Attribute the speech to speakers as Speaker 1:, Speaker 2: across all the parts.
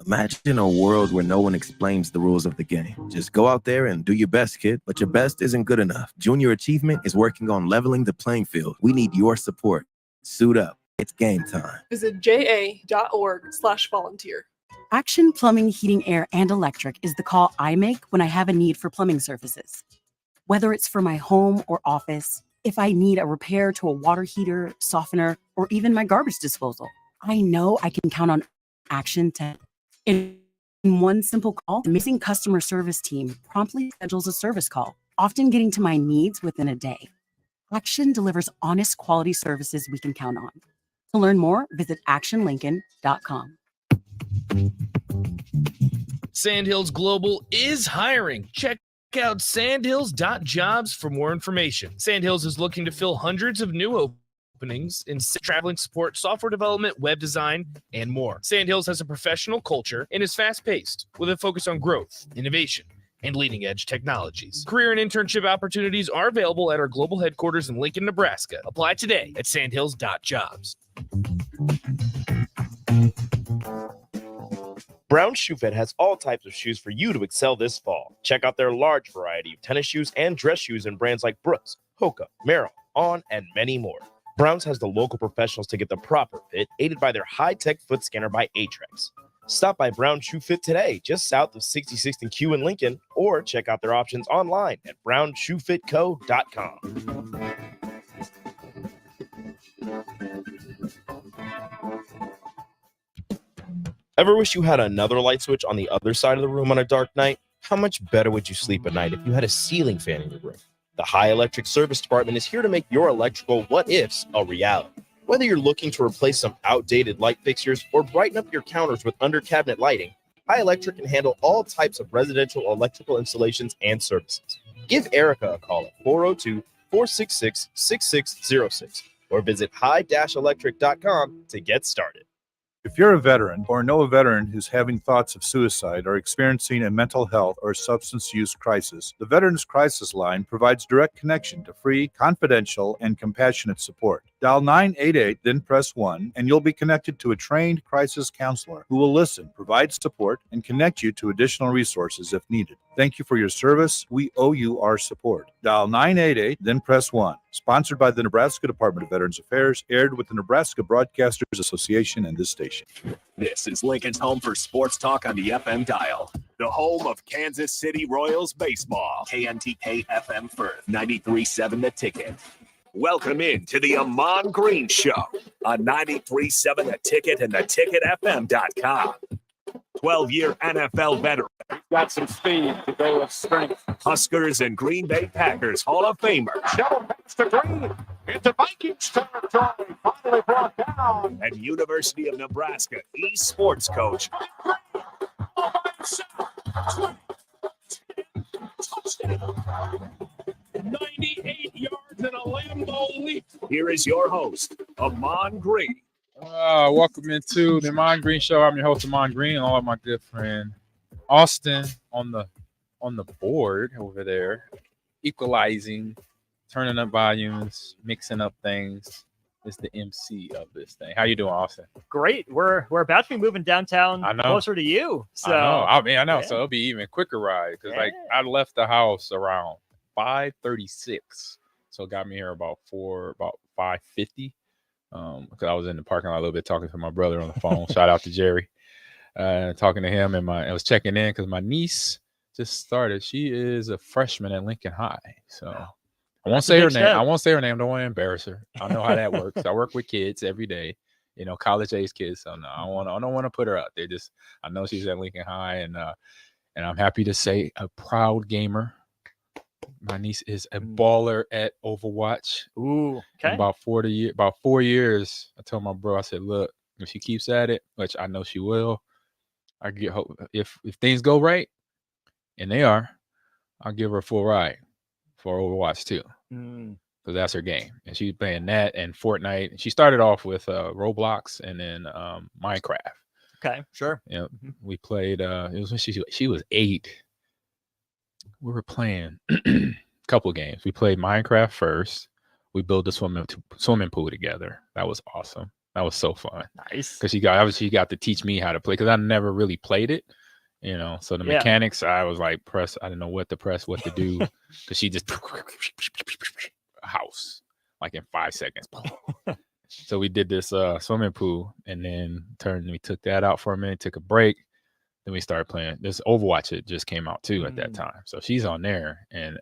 Speaker 1: Imagine a world where no one explains the rules of the game. Just go out there and do your best, kid. But your best isn't good enough. Junior Achievement is working on leveling the playing field. We need your support. Suit up. It's game time.
Speaker 2: Visit ja.org/volunteer.
Speaker 3: Action Plumbing, Heating, Air, and Electric is the call I make when I have a need for plumbing services. Whether it's for my home or office, if I need a repair to a water heater, softener, or even my garbage disposal, I know I can count on Action to. In one simple call, the missing customer service team promptly schedules a service call, often getting to my needs within a day. Action delivers honest quality services we can count on. To learn more, visit actionlincoln.com.
Speaker 4: Sandhills Global is hiring. Check out sandhills.jobs for more information. Sandhills is looking to fill hundreds of new openings in traveling support, software development, web design, and more. Sandhills has a professional culture and is fast-paced with a focus on growth, innovation, and leading-edge technologies. Career and internship opportunities are available at our global headquarters in Lincoln, Nebraska. Apply today at sandhills.jobs.
Speaker 5: Brown Shoe Fit has all types of shoes for you to excel this fall. Check out their large variety of tennis shoes and dress shoes in brands like Brooks, Hoka, Merrell, On, and many more. Browns has the local professionals to get the proper fit, aided by their high-tech foot scanner by Aetrex. Stop by Brown Shoe Fit today, just south of 66th and Q in Lincoln, or check out their options online at brownshoefitco.com. Ever wish you had another light switch on the other side of the room on a dark night? How much better would you sleep at night if you had a ceiling fan in your room? The High Electric Service Department is here to make your electrical what-ifs a reality. Whether you're looking to replace some outdated light fixtures or brighten up your counters with under-cabinet lighting, High Electric can handle all types of residential electrical installations and services. Give Erica a call at 402-466-6606 or visit high-electric.com to get started.
Speaker 6: If you're a veteran or know a veteran who's having thoughts of suicide or experiencing a mental health or substance use crisis, the Veterans Crisis Line provides direct connection to free, confidential, and compassionate support. Dial 988, then press 1, and you'll be connected to a trained crisis counselor who will listen, provide support, and connect you to additional resources if needed. Thank you for your service. We owe you our support. Dial 988, then press 1. Sponsored by the Nebraska Department of Veterans Affairs, aired with the Nebraska Broadcasters Association and this station.
Speaker 7: This is Lincoln's home for sports talk on the FM dial. The home of Kansas City Royals baseball. KNTK FM Firth, 93.7 The Ticket. Welcome in to the Ahman Green Show on 93.7 The Ticket and theticketfm.com. 12-year NFL veteran.
Speaker 8: Got some speed to go with strength.
Speaker 7: Huskers and Green Bay Packers Hall of Famer.
Speaker 8: Shovel pass to Green into Vikings territory. Finally brought down.
Speaker 7: And University of Nebraska esports coach.
Speaker 8: 98 yards and a Lambeau leap.
Speaker 7: Here is your host, Ahman Green.
Speaker 9: Welcome into the Ahman Green Show. I'm your host, Ahman Green, along with my good friend Austin on the board over there, equalizing, turning up volumes, mixing up things. Is the MC of this thing. How you doing, Austin?
Speaker 10: Great. We're about to be moving downtown closer to you. So
Speaker 9: I know. Yeah. So it'll be even quicker ride because I left the house around 5:36, so it got me here about 5:50. Because I was in the parking lot a little bit talking to my brother on the phone. Shout out to Jerry. Talking to him, and I was checking in because my niece just started. She is a freshman at Lincoln High. So I won't say her name. I won't say her name. Don't want to embarrass her. I know how that works. I work with kids every day, college age kids. So no, I don't want to put her out there. Just I know she's at Lincoln High, and I'm happy to say a proud gamer. My niece is a baller at Overwatch.
Speaker 10: Ooh, okay.
Speaker 9: About 4 years, I told my bro, I said, look, if she keeps at it, which I know she will, I get hope if things go right, and they are, I'll give her a full ride for Overwatch too. So that's her game, and she's playing that and Fortnite. And she started off with Roblox and then Minecraft.
Speaker 10: Okay, sure.
Speaker 9: Yeah, we played. It was when she was 8. We were playing a couple of games. We played Minecraft first. We built a swimming pool together. That was awesome. That was so fun.
Speaker 10: Nice.
Speaker 9: Because she got to teach me how to play because I never really played it, you know. So the mechanics, I was like press. I didn't know what to press, what to do, because she just a house like in 5 seconds. So we did this swimming pool, and then we took that out for a minute, took a break. Then we started playing this Overwatch. It just came out too at that time. So she's on there, and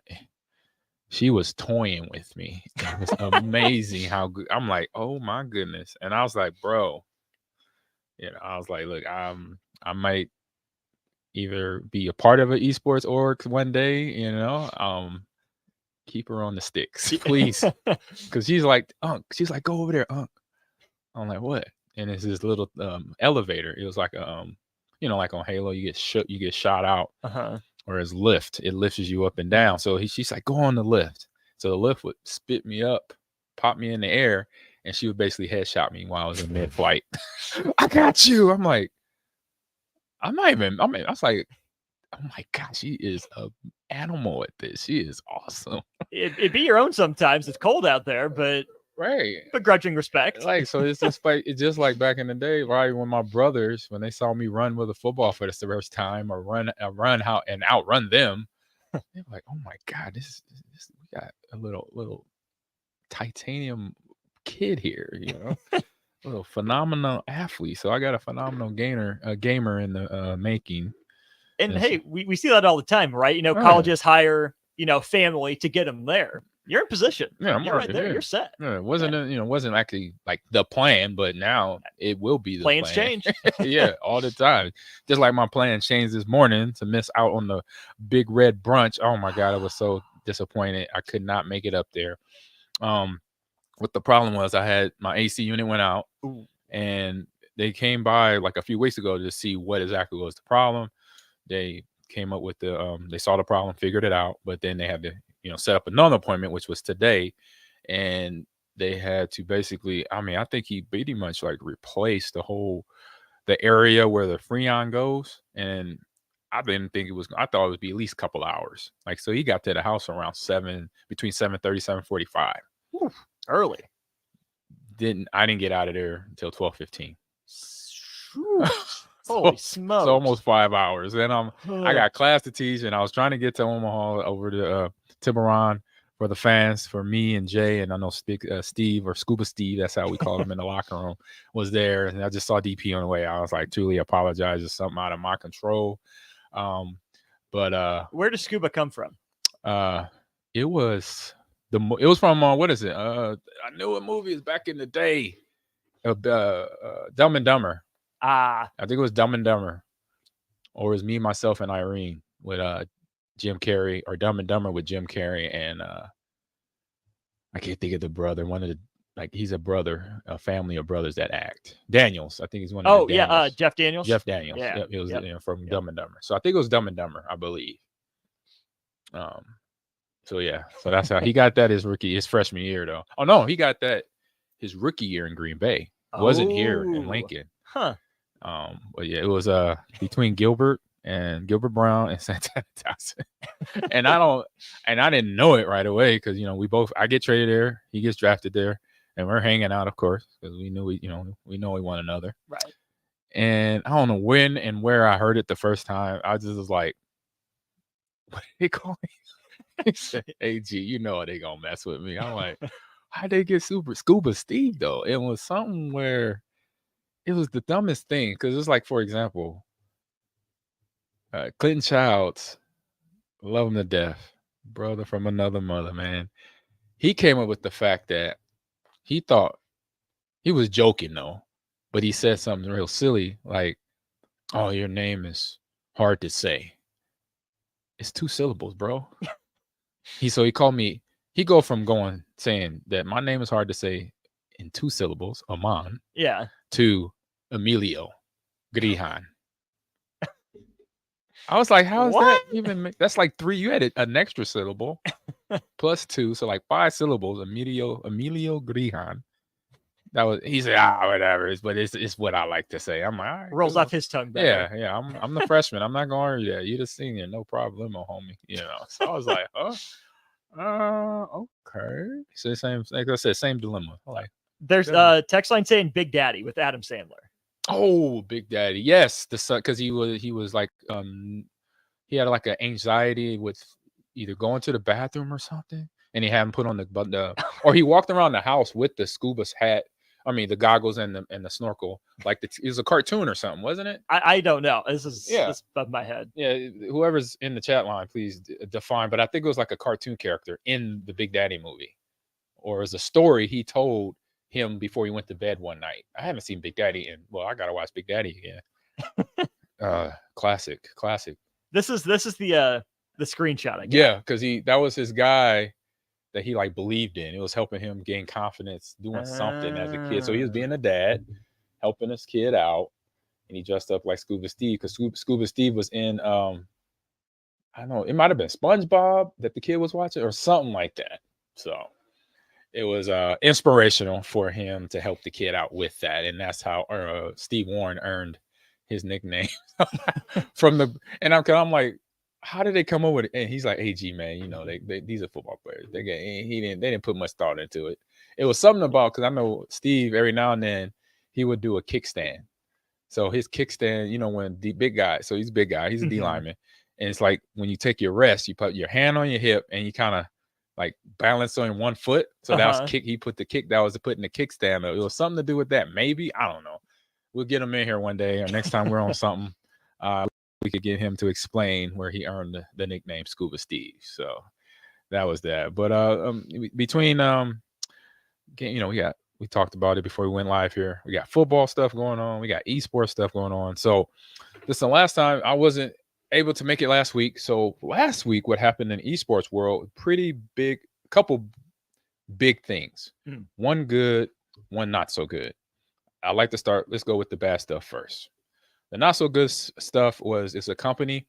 Speaker 9: she was toying with me. It was amazing how good. I'm like, oh my goodness. And I was like, bro, you know, I was like, look, I might either be a part of an esports org one day, you know. Keep her on the sticks, please. Because she's like, go over there, Unc. I'm like, what? And it's this little elevator. It was like a you know, like on Halo, you get shot out. Or as lift, it lifts you up and down. So she's like, go on the lift. So the lift would spit me up, pop me in the air, and she would basically headshot me while I was in mid-flight. I got you. I'm like, I was like, oh my God, she is an animal at this. She is awesome.
Speaker 10: It'd be your own sometimes. It's cold out there, but
Speaker 9: right.
Speaker 10: Begrudging respect.
Speaker 9: Like, so it's just like back in the day, right? When my brothers, when they saw me run with a football for the first time or run out and outrun them, they're like, oh my God, this we got a little titanium kid here, you know, a little phenomenal athlete. So I got a phenomenal gamer in the making.
Speaker 10: And hey, we see that all the time, right? You know, colleges hire, you know, family to get them there. You're in position.
Speaker 9: Yeah,
Speaker 10: you're right there. Yeah. You're set.
Speaker 9: Yeah, it wasn't actually like the plan, but now it will be the
Speaker 10: plans
Speaker 9: plan.
Speaker 10: change.
Speaker 9: Yeah, all the time. Just like my plan changed this morning to miss out on the big red brunch. Oh my God, I was so disappointed. I could not make it up there. What the problem was, I had my AC unit went out.
Speaker 10: Ooh.
Speaker 9: And they came by like a few weeks ago to see what exactly was the problem. They came up with they saw the problem, figured it out, but then they had to, you know, set up another appointment, which was today. And they had to basically, I think he pretty much like replaced the area where the Freon goes. And I didn't think I thought it would be at least a couple hours. Like, so he got to the house around between 7:30, 7:45.
Speaker 10: Early.
Speaker 9: I didn't get out of there until 12:15.
Speaker 10: Holy smokes.
Speaker 9: So almost 5 hours. And I got class to teach, and I was trying to get to Omaha over to Tiburon for the fans, for me and Jay, and I know Steve, or Scuba Steve, that's how we call him in the locker room, was there. And I just saw DP on the way. I was like, truly apologize. It's something out of my control. But
Speaker 10: where does Scuba come from?
Speaker 9: It was from what is it? I knew a movie is back in the day. Dumb and Dumber. I think it was Dumb and Dumber, or it was Me, Myself, and Irene with Jim Carrey, or Dumb and Dumber with Jim Carrey and I can't think of the brother. He's a brother, a family of brothers that act. Daniels, I think he's one of the Daniels.
Speaker 10: Jeff Daniels.
Speaker 9: Jeff Daniels. Yeah, yep, it was from Dumb and Dumber. So I think it was Dumb and Dumber, I believe. So yeah, so that's how he got that his freshman year though. Oh no, he got that his rookie year in Green Bay. Wasn't here in Lincoln.
Speaker 10: Huh.
Speaker 9: But yeah, it was between Gilbert Brown and Santana Townsend. and I didn't know it right away because, you know, I get traded there, he gets drafted there, and we're hanging out, of course, because we know we one another.
Speaker 10: Right.
Speaker 9: And I don't know when and where I heard it the first time. I just was like, what did he call me? He said, AG, you know they gonna mess with me. I'm like, how'd they get Scuba Steve though? It was something where it was the dumbest thing, because it's like, for example, Clinton Childs, love him to death, brother from another mother, man. He came up with the fact that he thought he was joking though, but he said something real silly like, "Oh, your name is hard to say." It's 2 syllables, bro. He called me. He go from saying that my name is hard to say in 2 syllables, Ahman.
Speaker 10: Yeah.
Speaker 9: To Emilio Grijan. I was like, how is that even? That's like 3. You had an extra syllable plus 2, so like 5 syllables. Emilio Grijan. He said, whatever. But it's what I like to say. I'm like, all right,
Speaker 10: rolls off his tongue better.
Speaker 9: Yeah. I'm the freshman. I'm not gonna argue that. You're the senior, no problem, homie. You know. So I was like, okay. So same, like I said, same dilemma. Like,
Speaker 10: There's text line saying Big Daddy with Adam Sandler.
Speaker 9: Oh, Big Daddy. Yes, the son, because he was like he had like an anxiety with either going to the bathroom or something, and he had him put on the or he walked around the house with the scuba hat. I mean, the goggles and the snorkel, like it was a cartoon or something, wasn't it?
Speaker 10: I don't know. This is above my head.
Speaker 9: Yeah, whoever's in the chat line, please define. But I think it was like a cartoon character in the Big Daddy movie, or as a story he told him before he went to bed one night. I haven't seen Big Daddy I gotta watch Big Daddy again. Classic.
Speaker 10: This is the screenshot. I guess.
Speaker 9: Yeah, because that was his guy that he like believed in. It was helping him gain confidence doing something as a kid. So he was being a dad, helping his kid out, and he dressed up like Scuba Steve because Scuba Steve was in I don't know, it might have been SpongeBob that the kid was watching or something like that. So it was inspirational for him to help the kid out with that, and that's how Steve Warren earned his nickname from the. And I'm like, how did they come up with it? And he's like, "AG, man, you know, these are football players. They didn't put much thought into it. It was something about, because I know Steve every now and then he would do a kickstand. So his kickstand, you know, when the big guy, so he's a big guy, he's a D lineman, and it's like when you take your rest, you put your hand on your hip and you kind of like balance on one foot. So that was kick. He put the kick that was putting the kickstand up. It was something to do with that. Maybe, I don't know. We'll get him in here one day, or next time we're on something. We could get him to explain where he earned the nickname Scuba Steve. So that was that. But between you know, we talked about it before we went live here. We got football stuff going on. We got esports stuff going on. So this is the last time I wasn't able to make it last week. So last week, what happened in esports world, pretty big, couple big things. One good, one not so good. I'd like to start. Let's go with the bad stuff first. The not so good stuff it's a company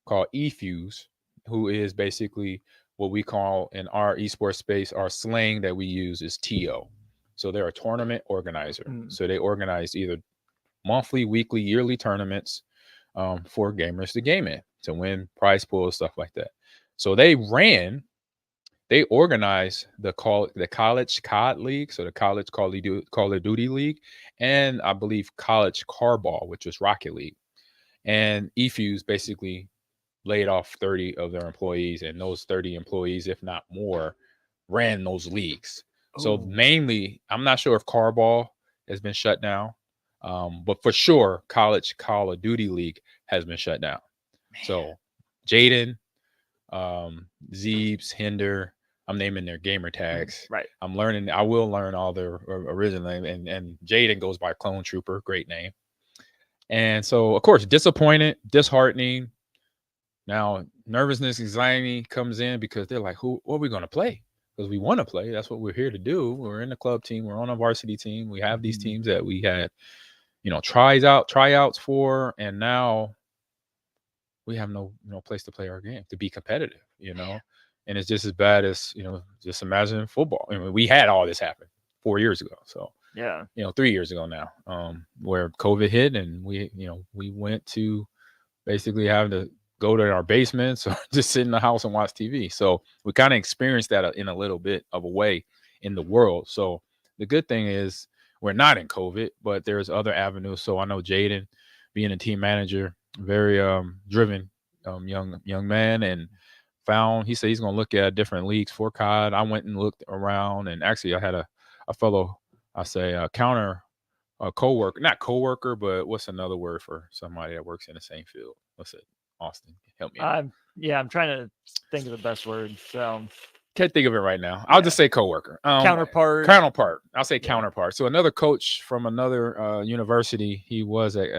Speaker 9: called eFuse, who is basically what we call in our esports space, our slang that we use is TO. So they're a tournament organizer. So they organize either monthly, weekly, yearly tournaments for gamers to game in, to win prize pools, stuff like that. So they organized the college COD League, so the college Call of Duty League, and I believe college Carball, which was Rocket League. And eFuse basically laid off 30 of their employees, and those 30 employees, if not more, ran those leagues. So mainly, I'm not sure if Carball has been shut down, but for sure, college Call of Duty League has been shut down. So Jaden, Zeebs, Hinder, I'm naming their gamer tags.
Speaker 10: Right.
Speaker 9: I will learn all their original name. And Jaden goes by Clone Trooper. Great name. And so, of course, disappointed, disheartening. Now, nervousness, anxiety comes in because they're like, what are we going to play? Because we want to play. That's what we're here to do. We're in the club team. We're on a varsity team. We have these teams that we had, you know, tryouts for. And now we have no place to play our game, to be competitive, you know. And it's just as bad as, you know, just imagine football. I mean, we had all this happen 4 years ago. So,
Speaker 10: yeah,
Speaker 9: you know, 3 years ago now, where COVID hit and we went to basically having to go to our basements or just sit in the house and watch TV. So we kind of experienced that in a little bit of a way in the world. So the good thing is we're not in COVID, but there's other avenues. So I know Jaden, being a team manager, very driven young man, and he said he's going to look at different leagues for COD. I went and looked around, and actually I had a fellow, co-worker, not co-worker, but what's another word for somebody that works in the same field? What's it? Austin, help me out.
Speaker 10: I'm trying to think of the best word. So
Speaker 9: can't think of it right now. I'll just say co-worker.
Speaker 10: Counterpart.
Speaker 9: I'll say counterpart. So another coach from another university, he was at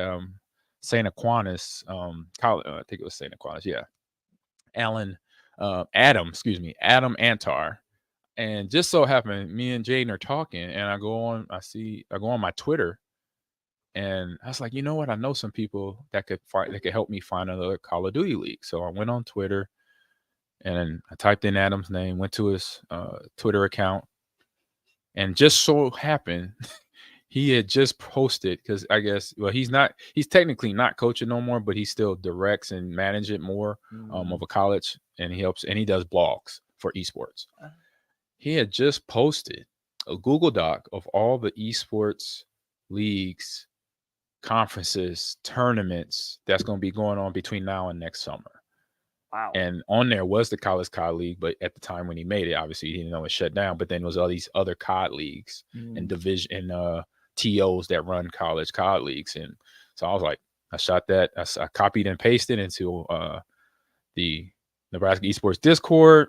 Speaker 9: St. Aquinas college. I think it was St. Aquinas. Yeah. Adam Antar. And just so happened, me and Jaden are talking, and I go on my Twitter, and I was like, you know what? I know some people that could help me find another Call of Duty league. So I went on Twitter, and I typed in Adam's name, went to his Twitter account, and just so happened he had just posted, because I guess, well, he's technically not coaching no more, but he still directs and manages it more of a college, and he helps, and he does blogs for esports. He had just posted a Google Doc of all the esports leagues, conferences, tournaments that's going to be going on between now and next summer.
Speaker 10: Wow.
Speaker 9: And on there was the College COD League, but at the time when he made it, obviously he didn't know it shut down. But then there was all these other COD leagues and division and TOs that run college COD leagues. And so I was like, I shot that. I copied and pasted into the Nebraska Esports Discord.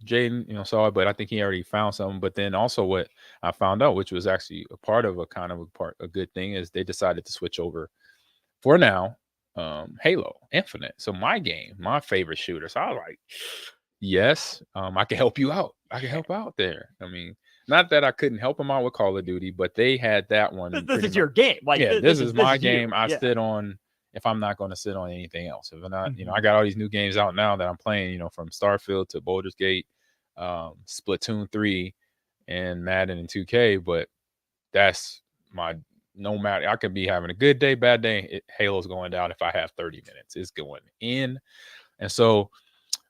Speaker 9: Jaden, saw it, but I think he already found something. But then also what I found out, which was actually a part of a good thing, is they decided to switch over for now Halo Infinite. So my game, my favorite shooter. So I was like, yes, I can help you out. I can help out there. I mean, not that I couldn't help them out with Call of Duty, but they had that one.
Speaker 10: This is your game. Like,
Speaker 9: yeah, this is my
Speaker 10: you.
Speaker 9: game. I
Speaker 10: Yeah.
Speaker 9: sit on if I'm not going to sit on anything else. If I'm not, I got all these new games out now that I'm playing, from Starfield to Baldur's Gate, Splatoon 3, and Madden and 2K. But that's no matter, I could be having a good day, bad day. Halo's going down if I have 30 minutes. It's going in. And so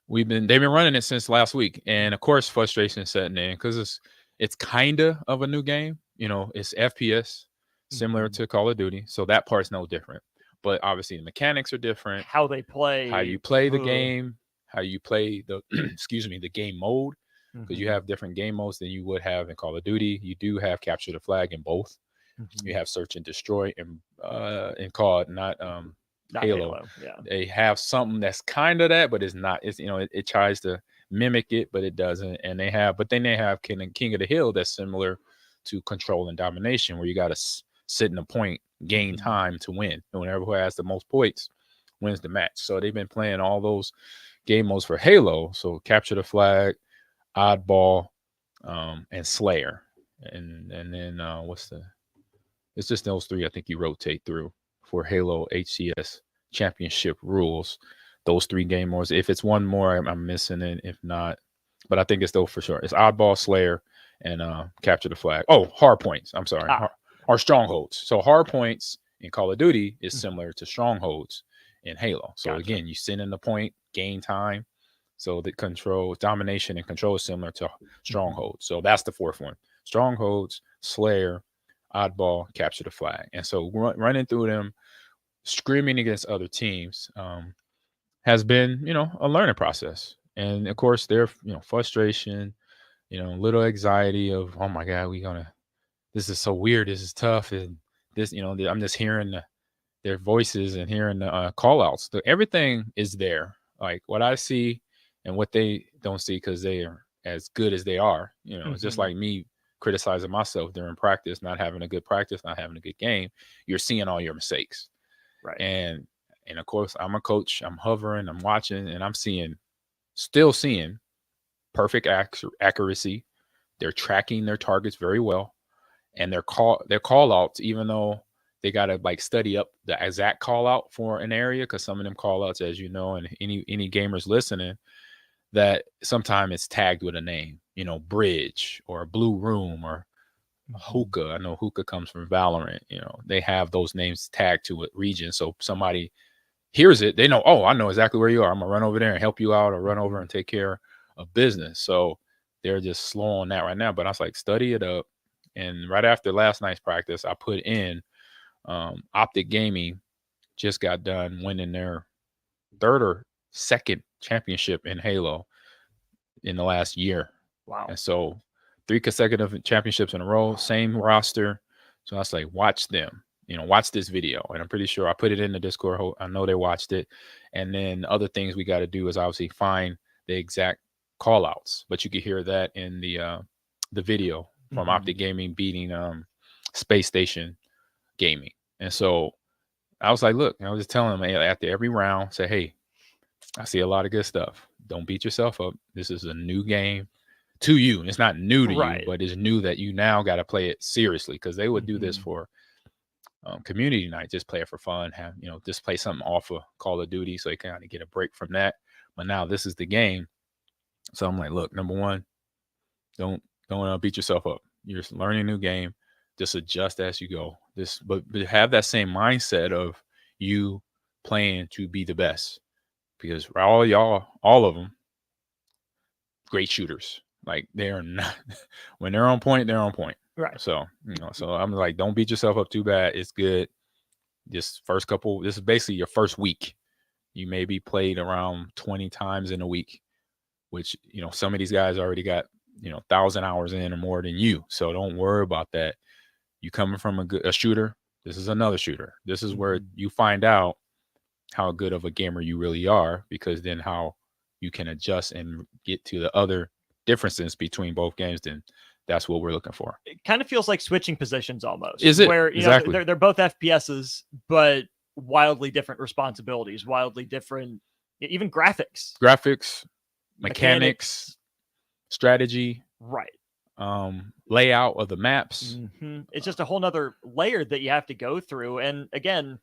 Speaker 9: they've been running it since last week. And of course, frustration is setting in because it's kind of a new game. It's FPS, similar to Call of Duty. So that part's no different. But obviously the mechanics are different.
Speaker 10: How they play.
Speaker 9: How you play the game. How you play the, the game mode. Because you have different game modes than you would have in Call of Duty. You do have capture the flag in both. You have search and destroy in COD, not Halo.
Speaker 10: Yeah.
Speaker 9: They have something that's kind of that, but it's not. It's it tries to mimic it, but it doesn't. And they have King of the Hill that's similar to Control and Domination, where you got to sit in a point, gain time to win. And whoever has the most points wins the match. So they've been playing all those game modes for Halo. So capture the flag, oddball, and Slayer, and then it's just those three I think you rotate through for Halo HCS Championship rules. Those three game modes. If it's one more, I'm missing it. If not, but I think it's those for sure. It's oddball, Slayer, and capture the flag. Oh, hard points. I'm sorry, or strongholds. So hard points in Call of Duty is similar to strongholds in Halo. So again, you sit in the point, gain time. So the domination and control is similar to strongholds. So that's the fourth one. Strongholds, Slayer, oddball, capture the flag. And so running through them, screaming against other teams has been, a learning process. And of course, their, frustration, little anxiety of, oh my God, this is so weird. This is tough. And this, I'm just hearing their voices and hearing the call outs. So everything is there. Like what I see and what they don't see because they are as good as they are. It's just like me criticizing myself during practice, not having a good practice, not having a good game. You're seeing all your mistakes.
Speaker 10: Right.
Speaker 9: And of course, I'm a coach. I'm hovering, I'm watching, and I'm still seeing perfect accuracy. They're tracking their targets very well. And their call outs, even though they got to study up the exact call out for an area, because some of them call outs, as you know, and any gamers listening, that sometimes it's tagged with a name, Bridge or Blue Room or Hookah. I know Hookah comes from Valorant. They have those names tagged to a region. So somebody hears it, they know, oh, I know exactly where you are. I'm going to run over there and help you out or run over and take care of business. So they're just slow on that right now. But I was like, study it up. And right after last night's practice, I put in Optic Gaming just got done winning their third or second championship in Halo in the last year.
Speaker 10: Wow.
Speaker 9: And so 3 consecutive championships in a row, same roster. So I was like, watch them, watch this video. And I'm pretty sure I put it in the Discord. I know they watched it. And then other things we got to do is obviously find the exact call outs, but you could hear that in the video from Optic Gaming beating Space Station Gaming. And so I was like, look, I was just telling them after every round, say, hey, I see a lot of good stuff. Don't beat yourself up. This is a new game to you. And it's not new to you, but it's new that you now got to play it seriously, because they would do this for community night, just play it for fun, have, just play something off of Call of Duty so they kind of get a break from that. But now this is the game. So I'm like, look, number one, don't beat yourself up. You're just learning a new game. Just adjust as you go. But have that same mindset of you playing to be the best, because all of them, great shooters. Like they're not when they're on point, they're on point.
Speaker 10: Right.
Speaker 9: So, so I'm like, don't beat yourself up too bad. It's good. This is basically your first week. You maybe played around 20 times in a week, which, some of these guys already got, 1,000 hours in or more than you. So don't worry about that. You coming from a shooter, this is another shooter. This is where you find out how good of a gamer you really are, because then how you can adjust and get to the other differences between both games, then that's what we're looking for.
Speaker 10: It kind of feels like switching positions almost.
Speaker 9: Is it?
Speaker 10: Where,
Speaker 9: Exactly.
Speaker 10: they're both FPSs, but wildly different responsibilities, wildly different, even graphics,
Speaker 9: mechanics, strategy,
Speaker 10: right?
Speaker 9: Layout of the maps.
Speaker 10: It's just a whole nother layer that you have to go through. And again,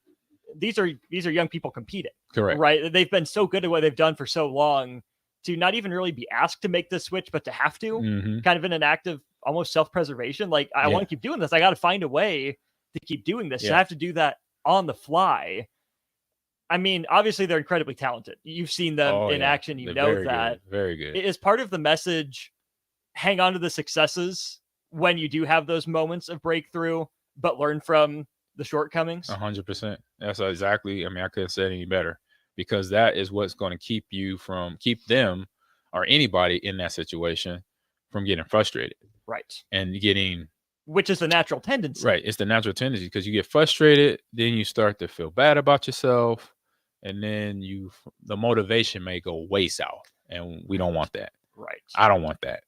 Speaker 10: these are young people competing.
Speaker 9: Correct.
Speaker 10: Right? They've been so good at what they've done for so long to not even really be asked to make this switch, but to have to, kind of in an act of almost self-preservation. Like, I want to keep doing this. I got to find a way to keep doing this. So I have to do that on the fly. I mean, obviously they're incredibly talented. You've seen them in action. You know
Speaker 9: very
Speaker 10: that.
Speaker 9: Good. Very good.
Speaker 10: It is part of the message. Hang on to the successes when you do have those moments of breakthrough, but learn from the shortcomings.
Speaker 9: 100%. That's exactly. I mean, I couldn't say it any better, because that is what's going to keep them or anybody in that situation from getting frustrated.
Speaker 10: Right.
Speaker 9: And getting,
Speaker 10: which is the natural tendency.
Speaker 9: Right. It's the natural tendency, because you get frustrated, then you start to feel bad about yourself, and then the motivation may go way south, and we don't want that.
Speaker 10: Right.
Speaker 9: I don't want that.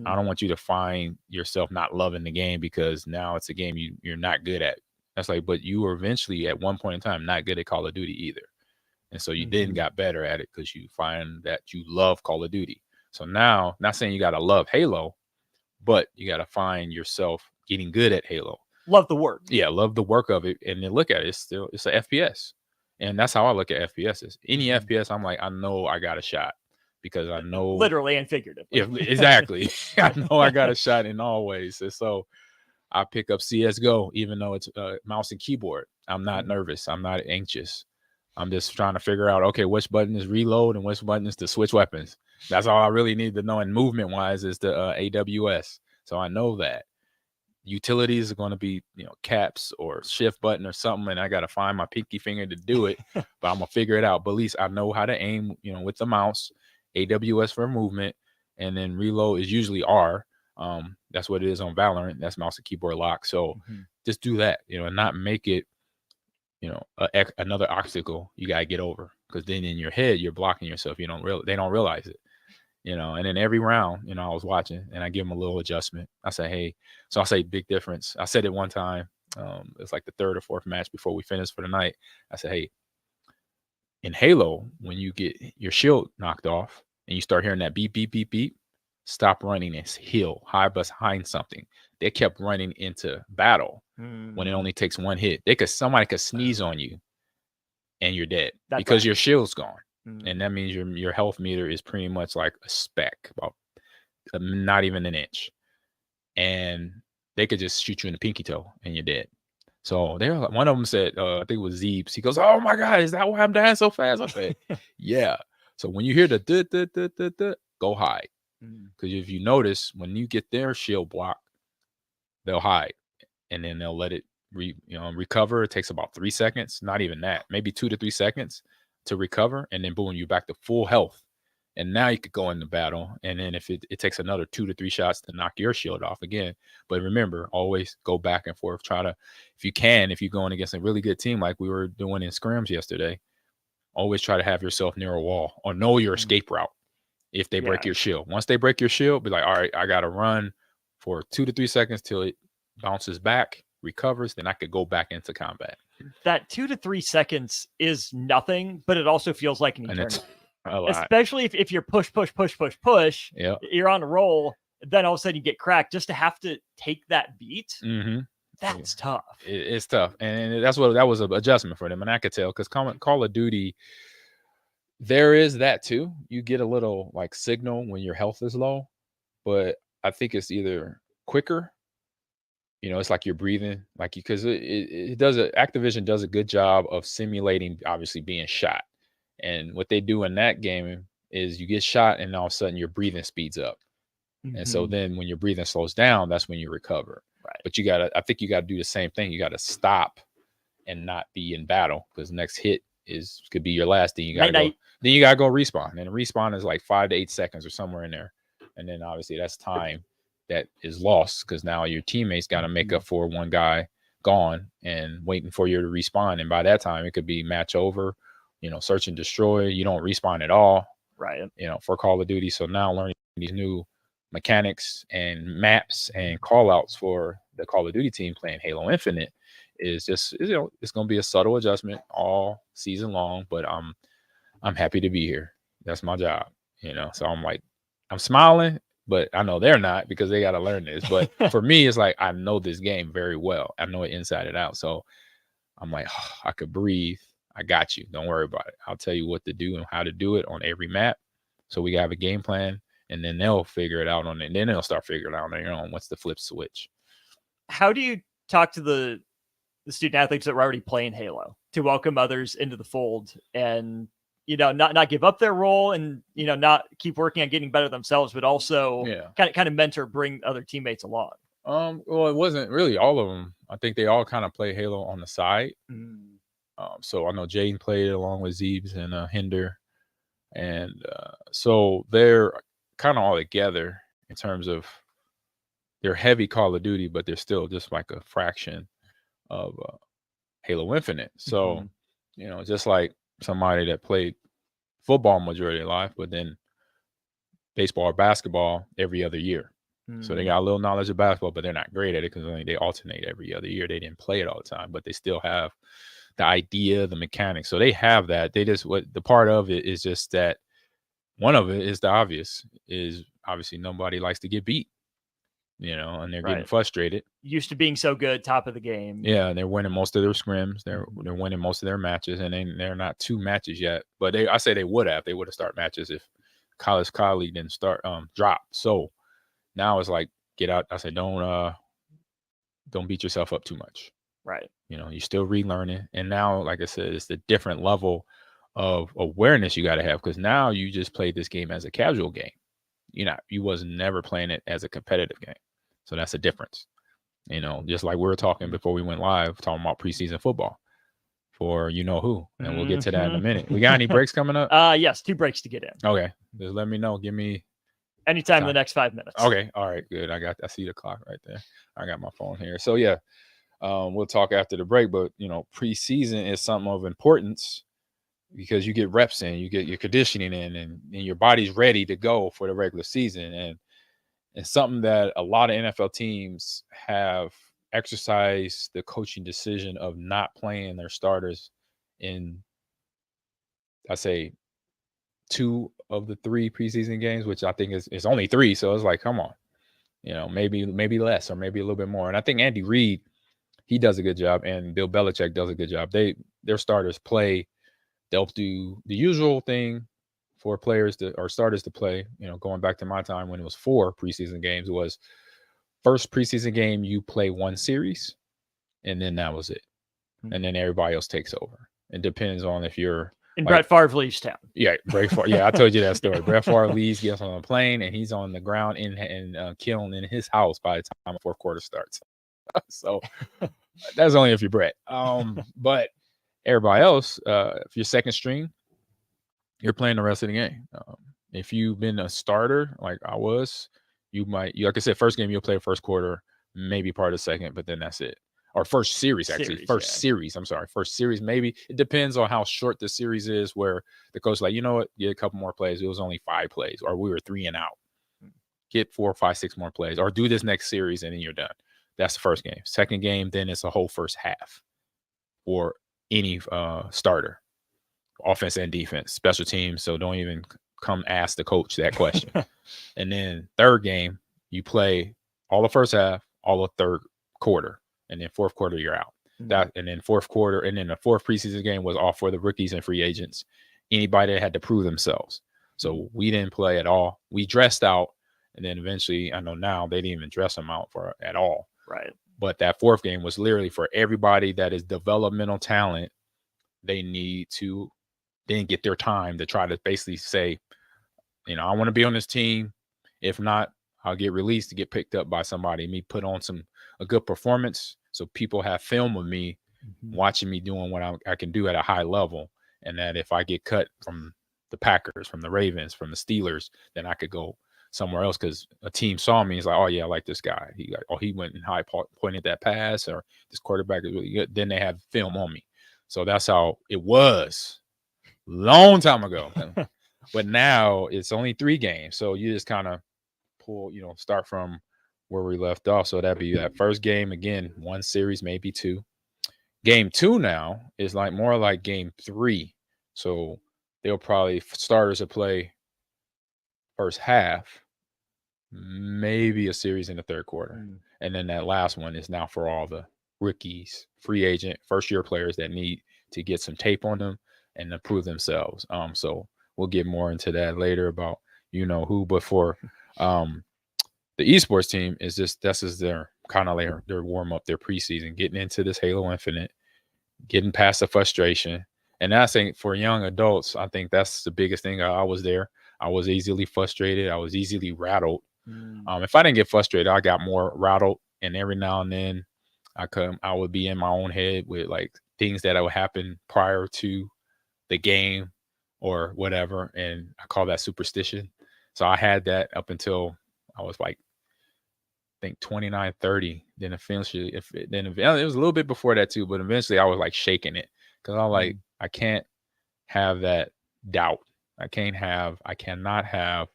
Speaker 9: I don't want you to find yourself not loving the game because now it's a game you're not good at. That's like, but you were eventually at one point in time not good at Call of Duty either. And so you then got better at it because you find that you love Call of Duty. So now, not saying you got to love Halo, but you got to find yourself getting good at Halo.
Speaker 10: Love the work.
Speaker 9: Yeah, love the work of it. And then look at it. It's an FPS. And that's how I look at FPSs. Any FPS, I'm like, I know I got a shot. Because I know,
Speaker 10: literally and figuratively.
Speaker 9: Yeah, exactly. I know I got a shot in all ways. And so I pick up CSGO, even though it's mouse and keyboard. I'm not nervous. I'm not anxious. I'm just trying to figure out, okay, which button is reload and which button is to switch weapons. That's all I really need to know. And movement wise is the AWS. So I know that. Utilities are going to be, caps or shift button or something. And I got to find my pinky finger to do it. But I'm going to figure it out. But at least I know how to aim, with the mouse. AWS for movement, and then reload is usually R. That's what it is on Valorant. That's mouse and keyboard lock. So just do that, and not make it, another obstacle you gotta get over. Because then in your head you're blocking yourself. They don't realize it, And then every round, I was watching and I give them a little adjustment. I say, hey, so I say big difference. I said it one time. It's like the third or fourth match before we finished for the night. I said, hey, in Halo, when you get your shield knocked off and you start hearing that beep, beep, beep, beep, stop running and heal, hide behind something. They kept running into battle when it only takes one hit. Somebody could sneeze on you and you're dead because your shield's gone. And that means your health meter is pretty much like a speck, about not even an inch. And they could just shoot you in the pinky toe and you're dead. So one of them said, I think it was Zeebs. He goes, "Oh my God, is that why I'm dying so fast?" I said, "Yeah." So when you hear the go hide, because if you notice, when you get their shield block, they'll hide, and then they'll let it recover. It takes about 3 seconds, not even that, maybe 2 to 3 seconds to recover, and then boom, you're back to full health. And now you could go into battle. And then if it takes another 2 to 3 shots to knock your shield off again. But remember, always go back and forth. If you're going against a really good team like we were doing in scrims yesterday, always try to have yourself near a wall or know your escape route if they break your shield. Once they break your shield, be like, all right, I got to run for 2 to 3 seconds till it bounces back, recovers, then I could go back into combat.
Speaker 10: That 2 to 3 seconds is nothing, but it also feels like an eternity. Especially if you're push, you're on a roll, then all of a sudden you get cracked. Just to have to take that beat, that's tough.
Speaker 9: It's tough, and that was an adjustment for them, and I could tell because Call of Duty, there is that too. You get a little like signal when your health is low, but I think it's either quicker. It's like you're breathing, because Activision does a good job of simulating obviously being shot. And what they do in that game is you get shot and all of a sudden your breathing speeds up. And so then when your breathing slows down, that's when you recover.
Speaker 10: Right.
Speaker 9: But I think you got to do the same thing. You got to stop and not be in battle, because next hit could be your last. Then you got to go. Then you got to go respawn, and respawn is like 5 to 8 seconds or somewhere in there. And then obviously that's time that is lost, because now your teammates got to make up for one guy gone and waiting for you to respawn. And by that time, it could be match over. Search and destroy. You don't respawn at all.
Speaker 10: Right.
Speaker 9: For Call of Duty. So now learning these new mechanics and maps and call outs for the Call of Duty team playing Halo Infinite is just, it's going to be a subtle adjustment all season long, but I'm happy to be here. That's my job, so I'm smiling, but I know they're not, because they got to learn this. But for me, it's like, I know this game very well. I know it inside and out. So I'm like, oh, I could breathe. I got you. Don't worry about it. I'll tell you what to do and how to do it on every map. So we have a game plan, and then they'll figure it out on it. And then they'll start figuring it out on their own once the flip switch.
Speaker 10: How do you talk to the student athletes that were already playing Halo to welcome others into the fold and, not give up their role and, not keep working on getting better themselves, but also kind of mentor, bring other teammates along?
Speaker 9: Well, it wasn't really all of them. I think they all kind of play Halo on the side. So I know Jaden played along with Zeebs and Hinder. And so they're kind of all together in terms of they're heavy Call of Duty, but they're still just like a fraction of Halo Infinite. So, just like somebody that played football majority of their life, but then baseball or basketball every other year. So they got a little knowledge of basketball, but they're not great at it because they alternate every other year. They didn't play it all the time, but they still have the idea, the mechanics. So they have that. They just, what the part of it is just that one of it is the obvious is obviously nobody likes to get beat, and they're getting frustrated.
Speaker 10: Used to being so good, top of the game.
Speaker 9: Yeah, they're winning most of their scrims. They're winning most of their matches, and they're not 2 matches yet. But I say they would have started matches if College Colleague didn't start drop. So now it's like, get out. I say don't beat yourself up too much.
Speaker 10: Right.
Speaker 9: You're still relearning. And now, like I said, it's the different level of awareness you got to have, because now you just played this game as a casual game. You was never playing it as a competitive game. So that's a difference. Just like we were talking before we went live, talking about preseason football for who. And we'll get to that in a minute. We got any breaks coming up?
Speaker 10: Yes, 2 breaks to get in.
Speaker 9: Okay. Just let me know. Give me
Speaker 10: anytime in the next 5 minutes.
Speaker 9: Okay. All right. Good. I see the clock right there. I got my phone here. So yeah. We'll talk after the break, but preseason is something of importance because you get reps in, you get your conditioning in, and your body's ready to go for the regular season. And it's something that a lot of NFL teams have exercised the coaching decision of not playing their starters in, I say, 2 of the 3 preseason games, which I think is only 3. So it's like, come on, maybe less or maybe a little bit more. And I think Andy Reid, he does a good job, and Bill Belichick does a good job. Their starters play. They'll do the usual thing for players or starters to play. Going back to my time when it was 4 preseason games, was first preseason game you play 1 series, and then that was it, and then everybody else takes over. It depends on if you're.
Speaker 10: And Brett Favre leaves town.
Speaker 9: Yeah, Brett Favre. Yeah, I told you that story. Brett Favre leaves, gets on a plane, and he's on the ground in killing in his house by the time the 4th quarter starts. So that's only if you're Brett. But everybody else, if you're second string, you're playing the rest of the game. If you've been a starter like I was, like I said, first game you'll play first quarter, maybe part of the second, but then that's it. Or first series, actually. First series, maybe. It depends on how short the series is, where the coach is like, you know what, get a couple more plays. It was only 5 plays, or we were 3 and out. Get 4, 5, 6 more plays, or do this next series, and then you're done. That's the first game. Second game, then it's a whole first half for any starter, offense and defense, special teams. So don't even come ask the coach that question. And then third game, you play all the first half, all the third quarter, and then 4th quarter, you're out. And then 4th quarter, and then the 4th preseason game was all for the rookies and free agents, anybody that had to prove themselves. So we didn't play at all. We dressed out, and then eventually, I know now they didn't even dress them out at all.
Speaker 10: Right.
Speaker 9: But that 4th game was literally for everybody that is developmental talent. They need to then get their time to try to basically say, I want to be on this team. If not, I'll get released to get picked up by somebody, me put on a good performance, so people have film of me watching me doing what I can do at a high level, and that if I get cut from the Packers, from the Ravens, from the Steelers, then I could go somewhere else because a team saw me. He's like, oh yeah, I like this guy. He went and high pointed that pass, or this quarterback is really good. Then they have film on me. So that's how it was long time ago. But now it's only 3 games. So you just kind of start from where we left off. So that'd be that first game again, 1 series, maybe 2. Game 2 now is like more like game 3. So they'll probably starters will play first half, maybe a series in the third quarter. And then that last one is now for all the rookies, free agent, first year players that need to get some tape on them and to prove themselves. So we'll get more into that later about who, but for the esports team is this is their kind of their warm up, their preseason, getting into this Halo Infinite, getting past the frustration. And I think for young adults, I think that's the biggest thing. I was there. I was easily frustrated. I was easily rattled. If I didn't get frustrated, I got more rattled. And every now and then I would be in my own head with like things that would happen prior to the game or whatever. And I call that superstition. So I had that up until I was like, I think 29, 30. Then eventually, it was a little bit before that too, but eventually I was like shaking it because I was like, I can't have that doubt. I cannot have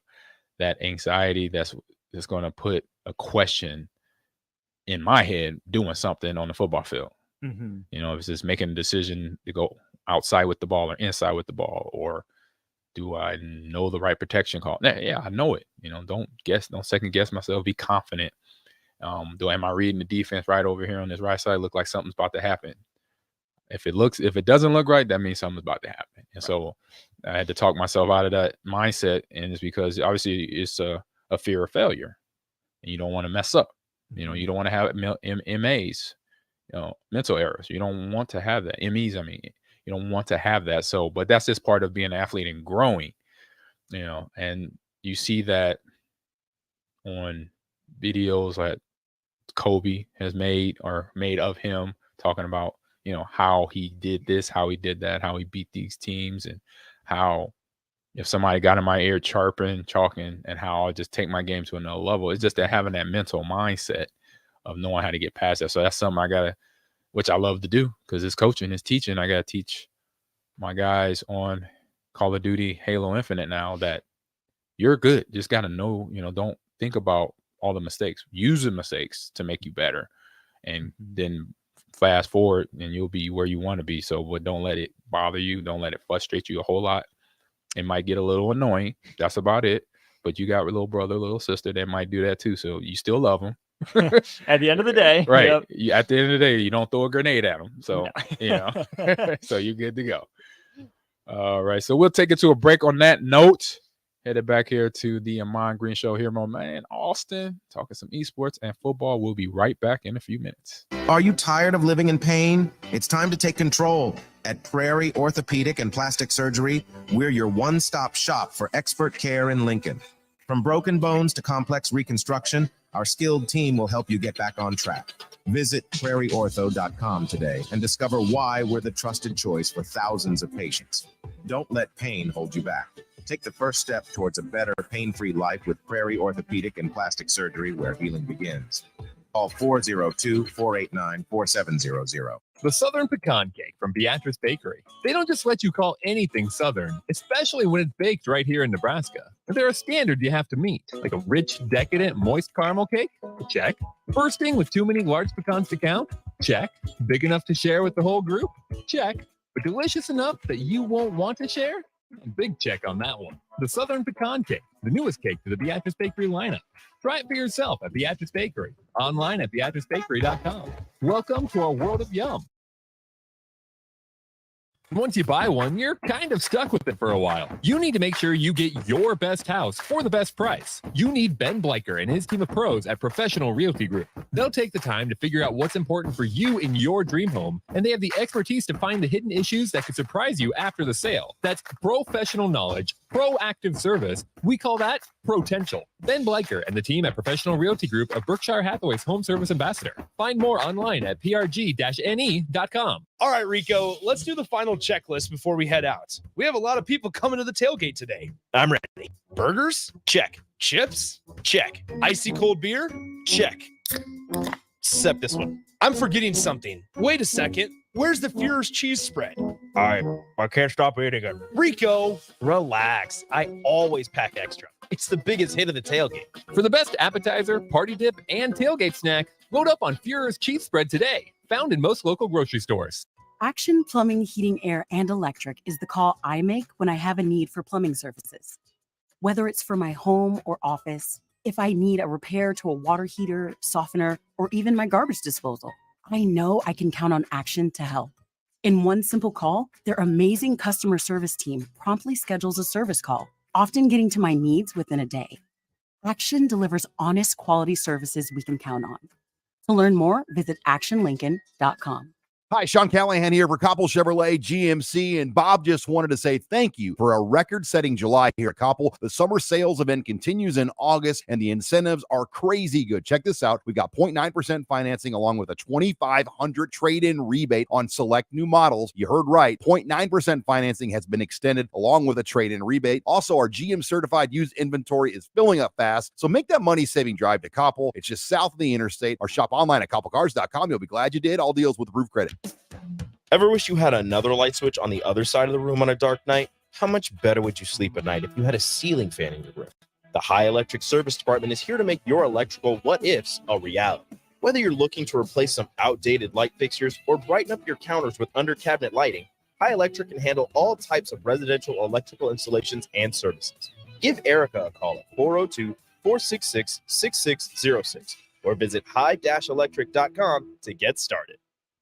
Speaker 9: that anxiety that's going to put a question in my head doing something on the football field. If it's just making a decision to go outside with the ball or inside with the ball, or do I know the right protection call? Yeah, I know it. Don't second guess myself. Be confident. Am I reading the defense right over here on this right side? Look like something's about to happen. If it doesn't look right, that means something's about to happen. And so I had to talk myself out of that mindset. And it's because obviously it's a fear of failure, and you don't want to mess up. You don't want to have MAs, mental errors. You don't want to have that. MEs, you don't want to have that. So, but that's just part of being an athlete and growing, and you see that on videos that Kobe has made of him talking about, how he did this, how he did that, how he beat these teams, and how if somebody got in my ear chalking, and how I'll just take my game to another level. It's just that having that mental mindset of knowing how to get past that. So that's something which I love to do because it's coaching, it's teaching. I got to teach my guys on Call of Duty Halo Infinite now that you're good. Just got to know, don't think about all the mistakes. Use the mistakes to make you better. And then fast forward and you'll be where you want to be. So but don't let it bother you. Don't let it frustrate you a whole lot. It might get a little annoying. That's about it. But you got a little brother, little sister that might do that too. So you still love them.
Speaker 10: At the end of the day.
Speaker 9: Right.
Speaker 10: Yep.
Speaker 9: At the end of the day, you don't throw a grenade at them. So, so you're good to go. All right. So we'll take it to a break on that note. Headed back here to the Ahman Green Show here, my man, Austin, talking some esports and football. We'll be right back in a few minutes.
Speaker 2: Are you tired of living in pain? It's time to take control. At Prairie Orthopedic and Plastic Surgery, we're your one-stop shop for expert care in Lincoln. From broken bones to complex reconstruction, our skilled team will help you get back on track. Visit prairieortho.com today and discover why we're the trusted choice for thousands of patients. Don't let pain hold you back. Take the first step towards a better, pain-free life with Prairie Orthopedic and Plastic Surgery, where healing begins. Call 402-489-4700.
Speaker 11: The Southern Pecan Cake from Beatrice Bakery. They don't just let you call anything Southern, especially when it's baked right here in Nebraska. There are standards you have to meet, like a rich, decadent, moist caramel cake? Check. Bursting with too many large pecans to count? Check. Big enough to share with the whole group? Check. But delicious enough that you won't want to share? Big check on that one. The Southern Pecan Cake, the newest cake to the Beatrice Bakery lineup. Try it for yourself at Beatrice Bakery. Online at beatricebakery.com. Welcome to our world of yum. Once you buy one, you're kind of stuck with it for a while. You need to make sure you get your best house for the best price. You need Ben Bleicher and his team of pros at Professional Realty Group. They'll take the time to figure out what's important for you in your dream home, and they have the expertise to find the hidden issues that could surprise you after the sale. That's professional knowledge, proactive service, we call that potential. Ben Bleicher and the team at Professional Realty Group of Berkshire Hathaway's Home Service Ambassador. Find more online at prg-ne.com.
Speaker 4: All right, Rico, let's do the final checklist before we head out. We have a lot of people coming to the tailgate today.
Speaker 5: I'm ready.
Speaker 4: Burgers? Check. Chips? Check. Icy cold beer? Check.
Speaker 5: Except this one.
Speaker 4: I'm forgetting something. Wait a second. Where's the Führer's cheese spread?
Speaker 5: I can't stop eating it.
Speaker 4: Rico,
Speaker 5: Relax. I always pack extra. It's the biggest hit of the tailgate.
Speaker 11: For the best appetizer, party dip, and tailgate snack, load up on Führer's cheese spread today. Found in most local grocery stores.
Speaker 3: Action Plumbing, Heating, Air, and Electric is the call I make when I have a need for plumbing services. Whether it's for my home or office, if I need a repair to a water heater, softener, or even my garbage disposal, I know I can count on Action to help. In one simple call, their amazing customer service team promptly schedules a service call, often getting to my needs within a day. Action delivers honest, quality services we can count on. To learn more, visit actionlincoln.com.
Speaker 12: Hi, Sean Callahan here for Koppel Chevrolet GMC, and Bob just wanted to say thank you for a record-setting July here at Koppel. The summer sales event continues in August, and the incentives are crazy good. Check this out. We've got 0.9% financing along with a $2,500 trade-in rebate on select new models. You heard right. 0.9% financing has been extended along with a trade-in rebate. Also, our GM-certified used inventory is filling up fast, so make that money-saving drive to Koppel. It's just south of the interstate, or shop online at koppelcars.com. You'll be glad you did. All deals with roof credit.
Speaker 5: Ever wish you had another light switch on the other side of the room on a dark night? How much better would you sleep at night if you had a ceiling fan in your room? The High Electric Service Department is here to make your electrical what-ifs a reality. Whether you're looking to replace some outdated light fixtures or brighten up your counters with under-cabinet lighting, High Electric can handle all types of residential electrical installations and services. Give Erica a call at 402-466-6606 or visit high-electric.com to get started.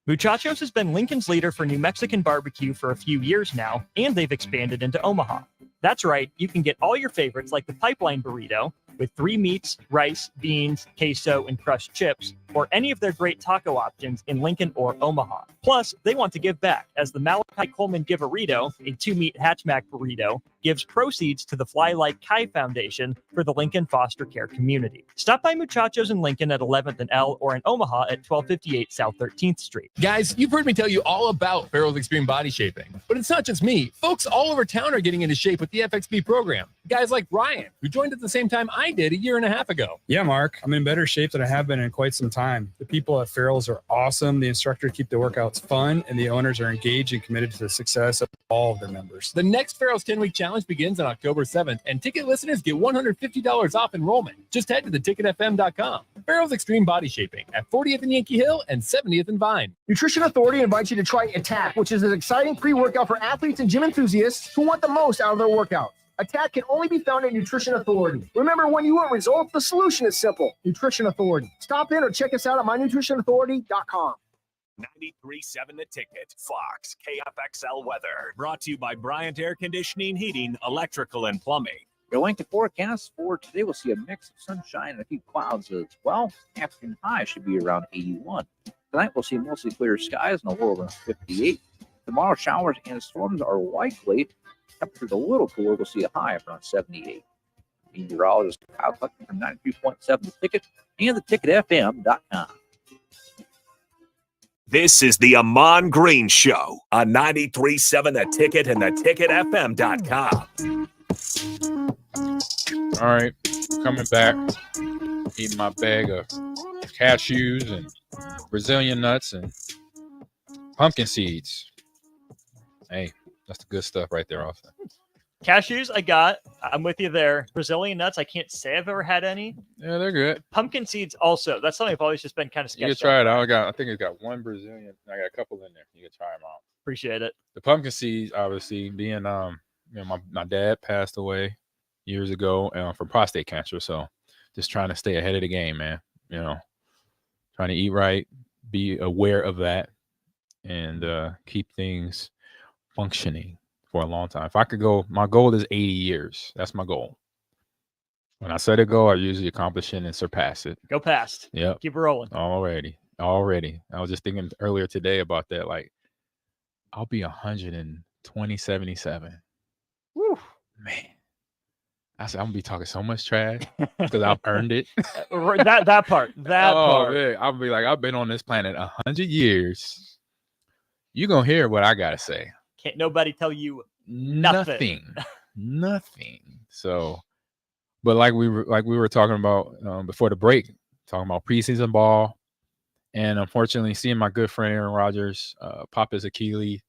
Speaker 10: Muchachos has been Lincoln's leader for New Mexican barbecue for a few years now, and they've expanded into Omaha. That's right, you can get all your favorites like the pipeline burrito with 3 meats, rice, beans, queso, and crushed chips, or any of their great taco options in Lincoln or Omaha. Plus, they want to give back, as the Malachi Coleman Giverito, a 2-meat hatchback burrito, gives proceeds to the Fly Like Kai Foundation for the Lincoln foster care community. Stop by Muchachos in Lincoln at 11th and L or in Omaha at 1258 South 13th Street.
Speaker 11: Guys, you've heard me tell you all about Farrell's Extreme Body Shaping, but it's not just me. Folks all over town are getting into shape with the FXB program. Guys like Brian, who joined at the same time I did a year and a half ago.
Speaker 13: Yeah, Mark, I'm in better shape than I have been in quite some time. The people at Farrell's are awesome. The instructors keep the workouts fun, and the owners are engaged and committed to the success of all of their members.
Speaker 11: The next Farrell's 10-week challenge begins on October 7th, and ticket listeners get $150 off enrollment. Just head to theticketfm.com. Farrell's Extreme Body Shaping at 40th and Yankee Hill and 70th and Vine.
Speaker 14: Nutrition Authority invites you to try Attack, which is an exciting pre-workout for athletes and gym enthusiasts who want the most out of their workout. Attack can only be found at Nutrition Authority. Remember, when you want results, the solution is simple. Nutrition Authority. Stop in or check us out at mynutritionauthority.com.
Speaker 7: 93.7 The Ticket, Fox, KFXL Weather. Brought to you by Bryant Air Conditioning, Heating, Electrical, and Plumbing.
Speaker 15: Your Lincoln forecast for today will see a mix of sunshine and a few clouds as well. Afternoon high should be around 81. Tonight we'll see mostly clear skies and a low around 58. Tomorrow, showers and storms are likely. Temperatures a little cooler. We'll see a high of around 78. Meteorologist Kyle Clucking from 93.7 The Ticket and theticketfm.com.
Speaker 7: This is the Ahman Green Show on 93.7 The Ticket and theticketfm.com.
Speaker 9: All right, coming back, eating my bag of cashews and Brazilian nuts and pumpkin seeds. Hey, that's the good stuff right there, Austin.
Speaker 10: Cashews, I'm with you there. Brazilian nuts, I can't say I've ever had any.
Speaker 9: Yeah, they're good.
Speaker 10: Pumpkin seeds also. That's something I've always just been kind of sketched.
Speaker 9: You can try it out. I think it's got one Brazilian. I got a couple in there. You can try them out.
Speaker 10: Appreciate it.
Speaker 9: The pumpkin seeds, obviously, being my dad passed away years ago from prostate cancer, so just trying to stay ahead of the game, man. Trying to eat right, be aware of that, and keep things functioning for a long time. If I could go, my goal is 80 years. That's my goal. When I set a goal, I usually accomplish it and surpass it.
Speaker 10: Go past.
Speaker 9: Yeah.
Speaker 10: Keep rolling.
Speaker 9: Already. I was just thinking earlier today about that. Like, I'll be 120, 77.
Speaker 10: Woo.
Speaker 9: Man, I said, I'm gonna be talking so much trash because I've earned it.
Speaker 10: that part.
Speaker 9: Man, I'll be like, I've been on this planet 100 years. You're gonna hear what I gotta say.
Speaker 10: Can't nobody tell you nothing.
Speaker 9: Nothing. So, but like we were talking about before the break, talking about preseason ball, and unfortunately seeing my good friend Aaron Rodgers pop his Achilles,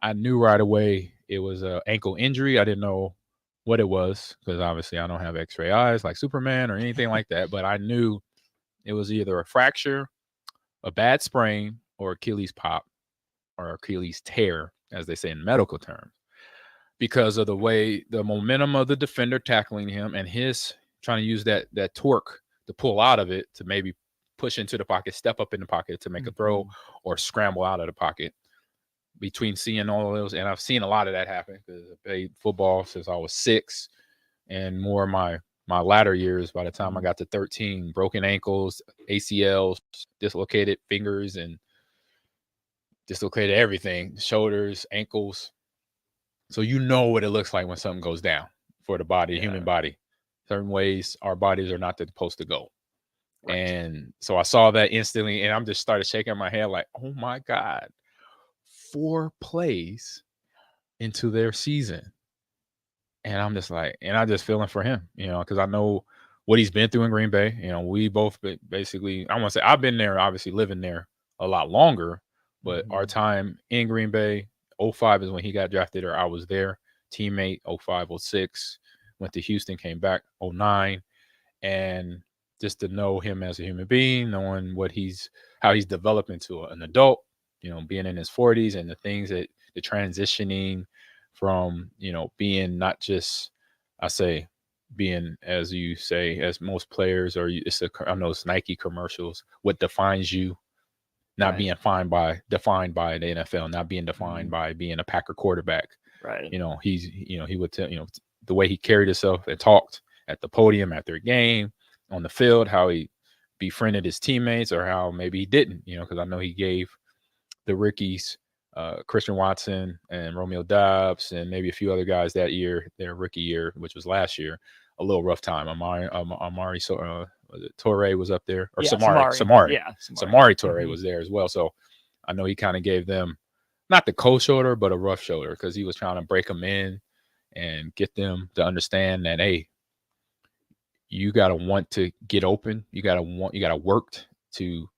Speaker 9: I knew right away it was an ankle injury. I didn't know what it was because obviously I don't have X-ray eyes like Superman or anything like that. But I knew it was either a fracture, a bad sprain, or Achilles pop or Achilles tear, as they say in medical terms, because of the way the momentum of the defender tackling him and his trying to use that torque to pull out of it to maybe push into the pocket, step up in the pocket to make a throw or scramble out of the pocket. Between seeing all of those, and I've seen a lot of that happen because I played football since I was 6, and more of my latter years. By the time I got to 13, broken ankles, ACLs, dislocated fingers, and dislocated everything, shoulders, ankles. So you know what it looks like when something goes down for the body, human body. Certain ways our bodies are not supposed to go. Right. And so I saw that instantly, and I'm just started shaking my head like, oh my God. 4 plays into their season. And I'm just like, and I just feeling for him, because I know what he's been through in Green Bay. We both basically, I want to say I've been there, obviously living there a lot longer, but our time in Green Bay, 05 is when he got drafted, or I was there, teammate, 05, 06, went to Houston, came back, 09. And just to know him as a human being, knowing how he's developed into an adult, being in his 40s, and the things that the transitioning from, being not just, being, as you say, as most players, or I know it's Nike commercials, what defines you, not being defined by the NFL, not being defined by being a Packer quarterback.
Speaker 10: Right.
Speaker 9: He would tell, the way he carried himself and talked at the podium after a game, on the field, how he befriended his teammates, or how maybe he didn't, because I know he gave the rookies, Christian Watson and Romeo Doubs, and maybe a few other guys that year, their rookie year, which was last year, a little rough time. Amari Toure was up there, or Samari.
Speaker 10: Yeah,
Speaker 9: Samari Toure was there as well. So I know he kind of gave them not the cold shoulder, but a rough shoulder, because he was trying to break them in and get them to understand that, hey, you got to want to get open. You got to work to,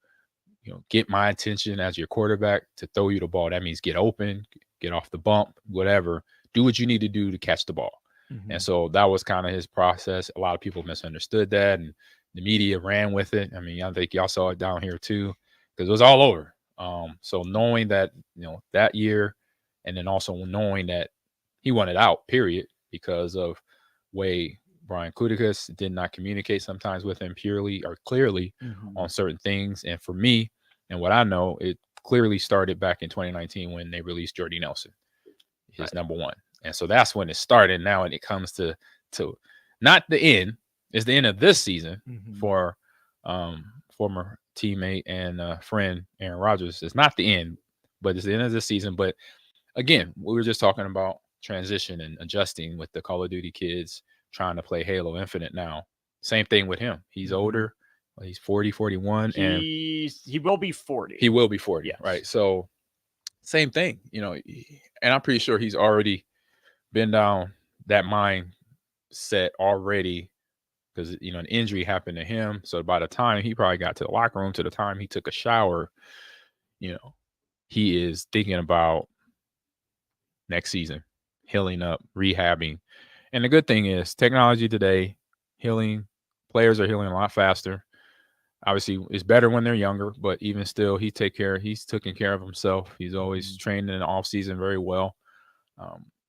Speaker 9: get my attention as your quarterback to throw you the ball. That means get open, get off the bump, whatever. Do what you need to do to catch the ball. And so that was kind of his process. A lot of people misunderstood that, and the media ran with it. I mean, I think y'all saw it down here too, because it was all over. So knowing that, that year, and then also knowing that he wanted out, period, because of way Brian Gutekunst did not communicate sometimes with him purely or clearly on certain things. And for me, and what I know, it clearly started back in 2019 when they released Jordy Nelson, his number 1. And so that's when it started. Now, when it comes to not the end, it's the end of this season for former teammate and friend Aaron Rodgers. It's not the end, but it's the end of this season. But again, we were just talking about transition and adjusting with the Call of Duty kids trying to play Halo Infinite now. Same thing with him. He's older. He's 40, 41.
Speaker 10: He will be 40.
Speaker 9: He will be 40, yes. Right? So same thing, and I'm pretty sure he's already been down that mindset already, because, an injury happened to him. So by the time he probably got to the locker room, to the time he took a shower, he is thinking about next season, healing up, rehabbing. And the good thing is technology today, players are healing a lot faster. Obviously, it's better when they're younger, but even still, he's taking care of himself. He's always trained in the off season very well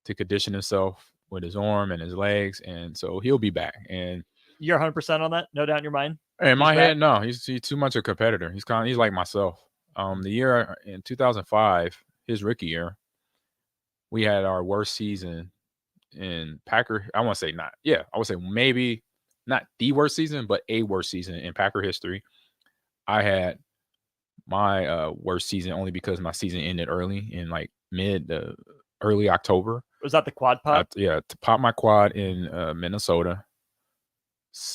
Speaker 9: to condition himself with his arm and his legs. And so he'll be back. And
Speaker 10: you're 100% on that? No doubt in your mind?
Speaker 9: In my head, no. He's too much a competitor. He's like myself. The year in 2005, his rookie year, we had our worst season in Packer. I would say maybe not the worst season, but a worst season in Packer history. I had my worst season only because my season ended early in like early October.
Speaker 10: Was that the quad pop?
Speaker 9: To pop my quad in Minnesota.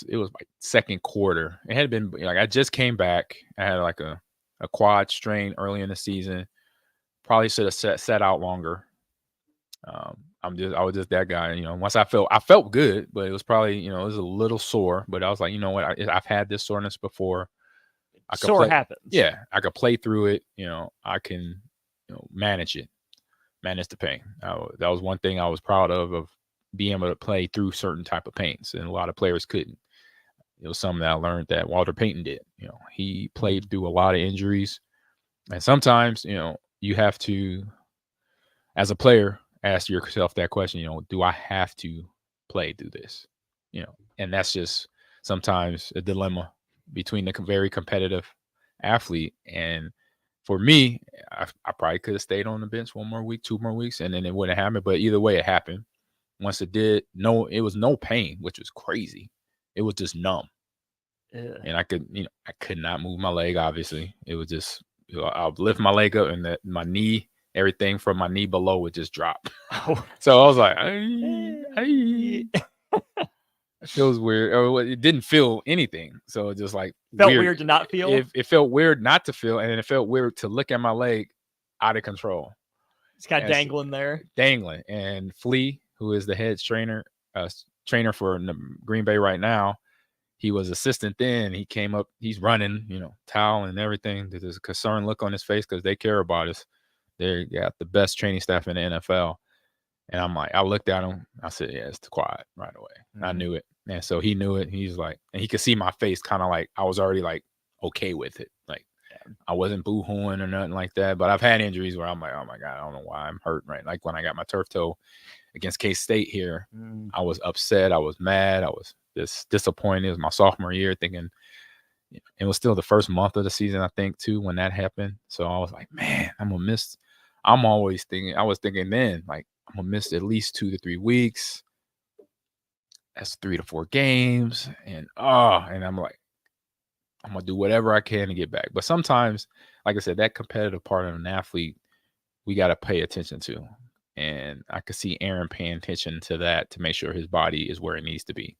Speaker 9: it was like second quarter. It had been like I just came back. I had like a quad strain early in the season. Probably should have sat out longer. I was just that guy, once I felt good, but it was probably, it was a little sore, but I was like, you know what? I've had this soreness before.
Speaker 10: Sore happens.
Speaker 9: Yeah. I could play through it. I can, manage it, manage the pain. That was one thing I was proud of being able to play through certain type of pains, and a lot of players couldn't. It was something that I learned that Walter Payton did. He played through a lot of injuries, and sometimes, you have to, as a player, ask yourself that question, do I have to play through this? And that's just sometimes a dilemma between the very competitive athlete. And for me, I probably could have stayed on the bench 1 more week, 2 more weeks, and then it wouldn't happen. But either way, it happened. Once it did, it was no pain, which was crazy. It was just numb.
Speaker 10: Yeah.
Speaker 9: And I could not move my leg, obviously. It was just, I'll lift my leg up and my knee, everything from my knee below would just drop. So I was like, it feels weird. Or it didn't feel anything. So it just like
Speaker 10: felt weird to not feel.
Speaker 9: It felt weird not to feel, and then it felt weird to look at my leg out of control.
Speaker 10: It's kind of dangling there.
Speaker 9: Dangling. And Flea, who is the head trainer for Green Bay right now, he was assistant then. He came up, he's running, towel and everything. There's a concerned look on his face because they care about us. They got the best training staff in the NFL. And I'm like, I looked at him. I said, yeah, it's the quad right away. Mm-hmm. I knew it. And so he knew it. He's like, and he could see my face kind of like, I was already like, okay with it. Like, I wasn't boo-hooing or nothing like that. But I've had injuries where I'm like, oh my God, I don't know why I'm hurting, right? Like when I got my turf toe against K-State here, I was upset. I was mad. I was just disappointed. It was my sophomore year, thinking it was still the first month of the season, I think, too, when that happened. So I was like, man, I was thinking then, like, I'm going to miss at least 2 to 3 weeks. That's 3 to 4 games. And I'm like, I'm going to do whatever I can to get back. But sometimes, like I said, that competitive part of an athlete, we got to pay attention to. And I could see Aaron paying attention to that to make sure his body is where it needs to be.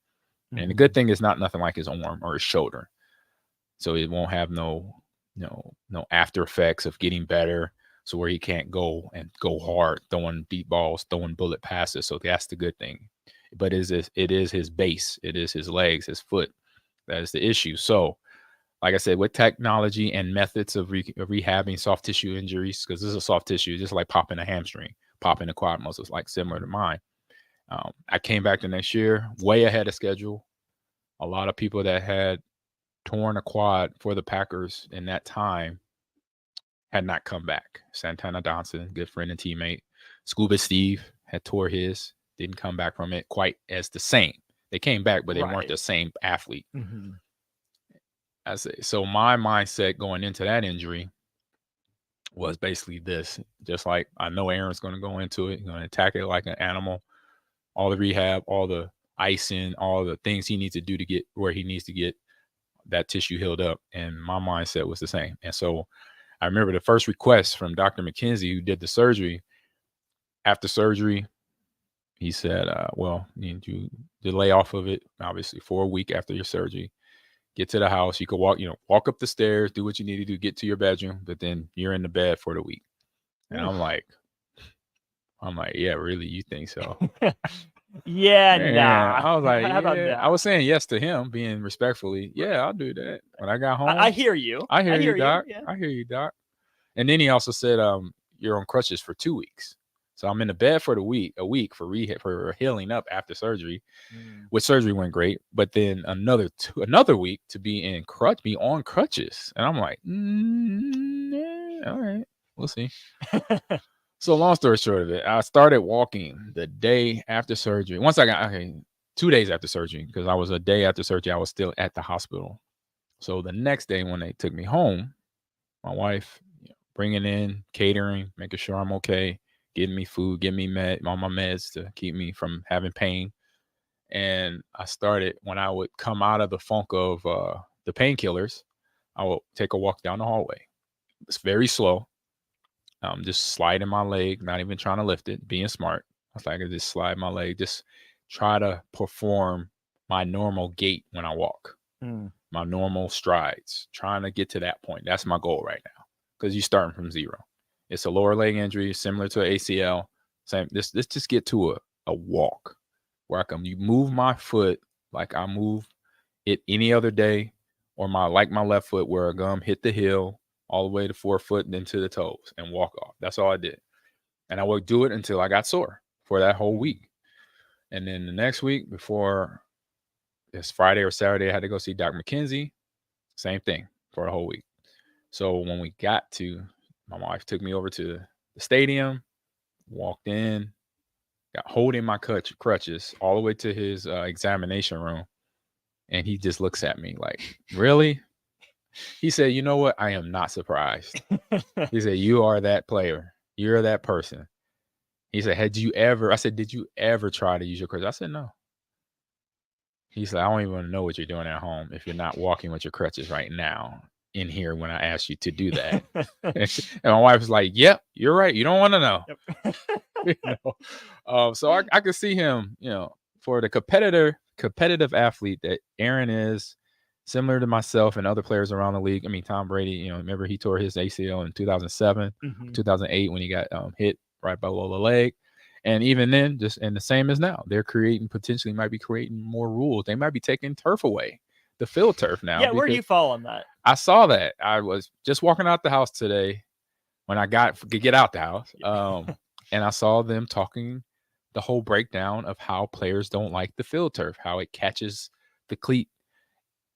Speaker 9: Mm-hmm. And the good thing is not nothing like his arm or his shoulder. So it won't have no after effects of getting better. So where he can't go hard, throwing deep balls, throwing bullet passes. So that's the good thing. But it is his base. It is his legs, his foot. That is the issue. So, like I said, with technology and methods of rehabbing soft tissue injuries, because this is a soft tissue, just like popping a hamstring, popping a quad muscles, like similar to mine. I came back the next year, way ahead of schedule. A lot of people that had torn a quad for the Packers in that time had not come back. Santana Johnson, good friend and teammate. Scuba Steve had tore his, didn't come back from it quite as the same. They came back, but they weren't the same athlete.
Speaker 10: Mm-hmm.
Speaker 9: So my mindset going into that injury was basically this. Just like I know Aaron's going to go into it, he's going to attack it like an animal. All the rehab, all the icing, all the things he needs to do to get where he needs to get that tissue healed up. And my mindset was the same. And so I remember the first request from Dr. McKenzie, who did the surgery. After surgery, he said, well, you need to lay off of it, obviously, for a week after your surgery. Get to the house. You could walk up the stairs, do what you need to do, get to your bedroom, but then you're in the bed for the week. And I'm like, yeah, really? You think so?
Speaker 10: Yeah,
Speaker 9: nah. I was like,
Speaker 10: how about that?
Speaker 9: I was saying yes to him, being respectfully. Yeah, I'll do that. When I got home,
Speaker 10: I hear you.
Speaker 9: I hear you, Doc.
Speaker 10: Yeah.
Speaker 9: I hear you, Doc. And then he also said, you're on crutches for 2 weeks. So I'm in the bed for a week for rehab, for healing up after surgery. Which surgery went great, but then another week to be on crutches. And I'm like, all right, we'll see. So long story short of it, I started walking the day after surgery. 2 days after surgery, because I was a day after surgery, I was still at the hospital. So the next day when they took me home, my wife bringing in catering, making sure I'm okay, getting me food, getting me all my meds to keep me from having pain. And I started, when I would come out of the funk of the painkillers, I would take a walk down the hallway. It's very slow. Just sliding my leg, not even trying to lift it, being smart. I was like, I just slide my leg, just try to perform my normal gait when I walk, my normal strides, trying to get to that point. That's my goal right now, because you're starting from zero. It's a lower leg injury, similar to an ACL. Same. Let's just get to a walk where I can move my foot like I move it any other day, or my left foot where a gum hit the heel all the way to forefoot and then to the toes and walk off. That's all I did. And I would do it until I got sore for that whole week. And then the next week, before it's Friday or Saturday, I had to go see Dr. McKenzie. Same thing for a whole week. So when we got to, my wife took me over to the stadium, walked in, got holding my crutches all the way to his examination room. And he just looks at me like, really? He said, you know what? I am not surprised. He said, you are that player. You're that person. He said, I said, did you ever try to use your crutches? I said, no. He said, I don't even know what you're doing at home if you're not walking with your crutches right now in here when I asked you to do that. And my wife was like, yep, you're right. You don't want to know. Yep. So I could see him, for the competitive athlete that Aaron is, similar to myself and other players around the league. I mean, Tom Brady, remember he tore his ACL in 2007, 2008 when he got hit right below the leg. And even then, and the same as now, they're potentially might be creating more rules. They might be taking turf away, the field turf now.
Speaker 10: Yeah, where do you fall on that?
Speaker 9: I saw that. I was just walking out the house today when I could get out the house. And I saw them talking the whole breakdown of how players don't like the field turf, how it catches the cleat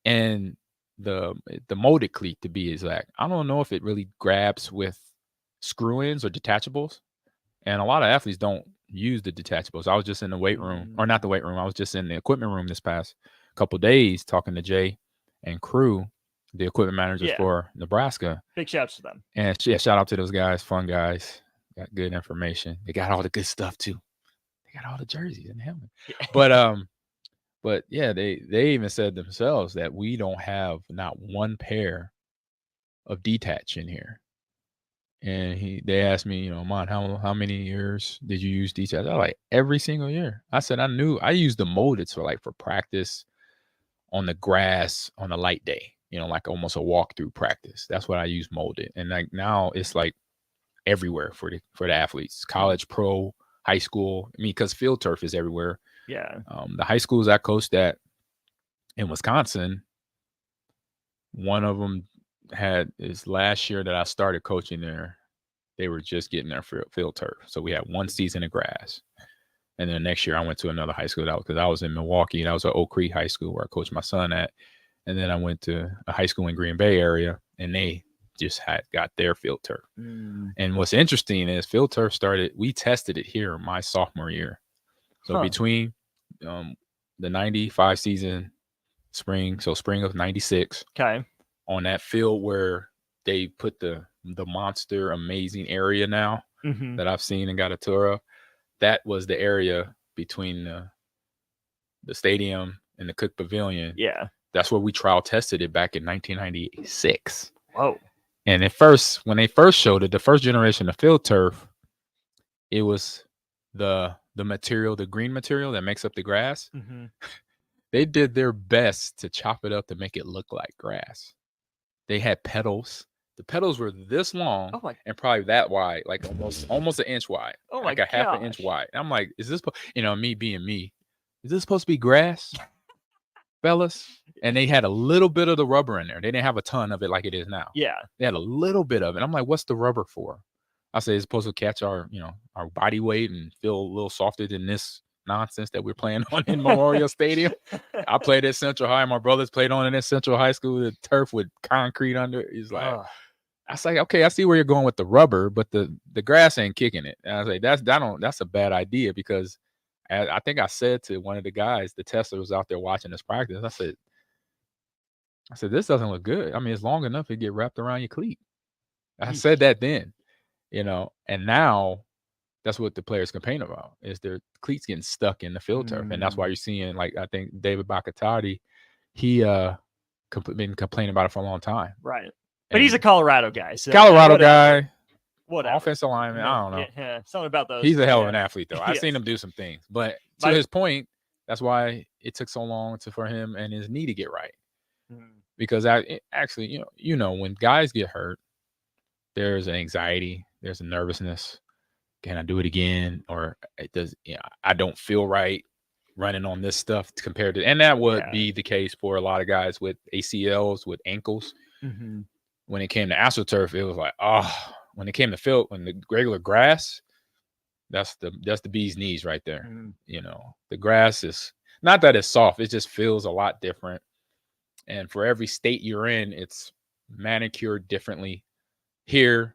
Speaker 9: and the molded cleat, to be exact. I don't know if it really grabs with screw-ins or detachables. And a lot of athletes don't use the detachables. I was just in the weight room, or not the weight room. I was just in the equipment room this past couple of days talking to Jay and crew, the equipment managers for Nebraska.
Speaker 10: Big shouts to them.
Speaker 9: And shout out to those guys, fun guys. Got good information. They got all the good stuff too. They got all the jerseys and the helmet. But yeah, they even said themselves that we don't have not one pair of detach in here. And they asked me, Ahman, how many years did you use detach? I was like, every single year. I said, I used the molded for practice on the grass on a light day, like almost a walkthrough practice. That's what I use molded. And like now it's like everywhere for the athletes, college, pro, high school. I mean, because field turf is everywhere.
Speaker 10: Yeah.
Speaker 9: The high schools I coached at in Wisconsin, one of them had is last year that I started coaching there, they were just getting their field turf. So we had one season of grass. And then next year I went to another high school because I was in Milwaukee. That was at Oak Creek High School where I coached my son at. And then I went to a high school in Green Bay area, and they just got their field turf. And what's interesting is field turf we tested it here my sophomore year. So between the 95 season spring of 96.
Speaker 10: Okay.
Speaker 9: On that field where they put the monster amazing area now that I've seen and got a tour of, that was the area between the stadium and the Cook Pavilion.
Speaker 10: Yeah.
Speaker 9: That's where we trial tested it back in 1996.
Speaker 10: Whoa.
Speaker 9: And when they first showed it, the first generation of field turf, it was the material, the green material that makes up the grass. They did their best to chop it up to make it look like grass. They had petals. The petals were this long and probably that wide, like almost an inch wide.
Speaker 10: Oh my
Speaker 9: like a half an inch wide. And I'm like, is this, me being me, is this supposed to be grass, fellas? And they had a little bit of the rubber in there. They didn't have a ton of it like it is now.
Speaker 10: Yeah.
Speaker 9: They had a little bit of it. I'm like, what's the rubber for? I say it's supposed to catch our body weight and feel a little softer than this nonsense that we're playing on in Memorial Stadium. I played at Central High. My brothers played on it at Central High School, the turf with concrete under it. He's like, I was like, okay, I see where you're going with the rubber, but the grass ain't kicking it. And I was like, that's a bad idea, because I think I said to one of the guys, the tester was out there watching us practice. I said, this doesn't look good. I mean, it's long enough to get wrapped around your cleat. I said that then, and now that's what the players complain about, is their cleats getting stuck in the field turf. And that's why you're seeing, like, I think David Bacatati, he been complaining about it for a long time.
Speaker 10: Right. But he's a Colorado guy. So
Speaker 9: Colorado guy.
Speaker 10: Whatever.
Speaker 9: Offensive lineman. I don't know.
Speaker 10: Yeah, something about those.
Speaker 9: He's a hell of an athlete, though. I've seen him do some things. But to his point, That's why it took so long for him and his knee to get right.
Speaker 10: Mm.
Speaker 9: Because actually, when guys get hurt, there's an anxiety, there's a nervousness. Can I do it again? Or I don't feel right running on this stuff compared to, and that would be the case for a lot of guys with ACLs, with ankles.
Speaker 10: Mm-hmm.
Speaker 9: When it came to AstroTurf, it was like, when it came to field, when the regular grass, that's the bee's knees right there.
Speaker 10: Mm-hmm.
Speaker 9: The grass is not that it's soft, it just feels a lot different. And for every state you're in, it's manicured differently. Here,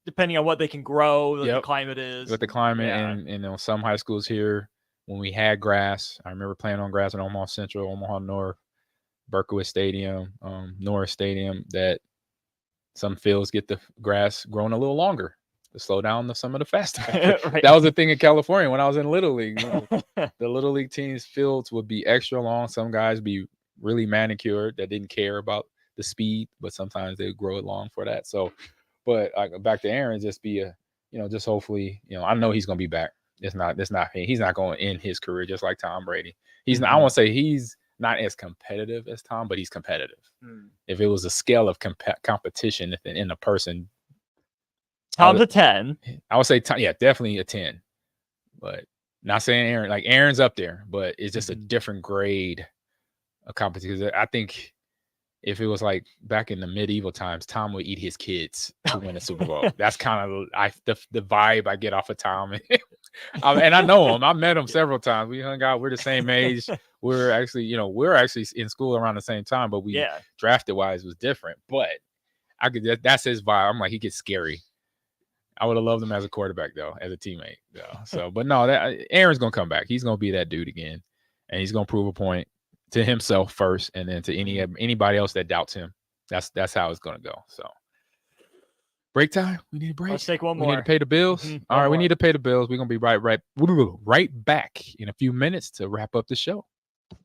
Speaker 10: depending on what they can grow, what the climate is.
Speaker 9: With the climate, and some high schools here, when we had grass, I remember playing on grass in Omaha Central, Omaha North, Berkowitz Stadium, Norris Stadium, that some fields get the grass growing a little longer to slow down some of the fast traffic.
Speaker 10: Right.
Speaker 9: That was the thing in California when I was in Little League. The Little League teams' fields would be extra long. Some guys be really manicured that didn't care about the speed, but sometimes they grow it long for that. So, but back to Aaron, just be just hopefully, I know he's gonna be back. He's not going to end his career just like Tom Brady. He's not, I won't say he's not as competitive as Tom, but he's competitive. If it was a scale of competition in a person,
Speaker 10: Tom's a 10.
Speaker 9: I would say Tom, definitely a 10. But not saying Aaron, like Aaron's up there, but it's just a different grade of competition. Because I think if it was like back in the medieval times, Tom would eat his kids to win a Super Bowl. That's kind of the vibe I get off of Tom. And I know him. I met him several times. We hung out. We're the same age. We're actually in school around the same time, but we drafted wise was different. But that's his vibe. I'm like, he gets scary. I would have loved him as a quarterback though, as a teammate though. So, but no, Aaron's gonna come back. He's gonna be that dude again, and he's gonna prove a point to himself first, and then to anybody else that doubts him. That's how it's gonna go. So, break time. We need a break.
Speaker 10: Let's take one more.
Speaker 9: We need to pay the bills. All right, we need to pay the bills. We're gonna be right back in a few minutes to wrap up the show.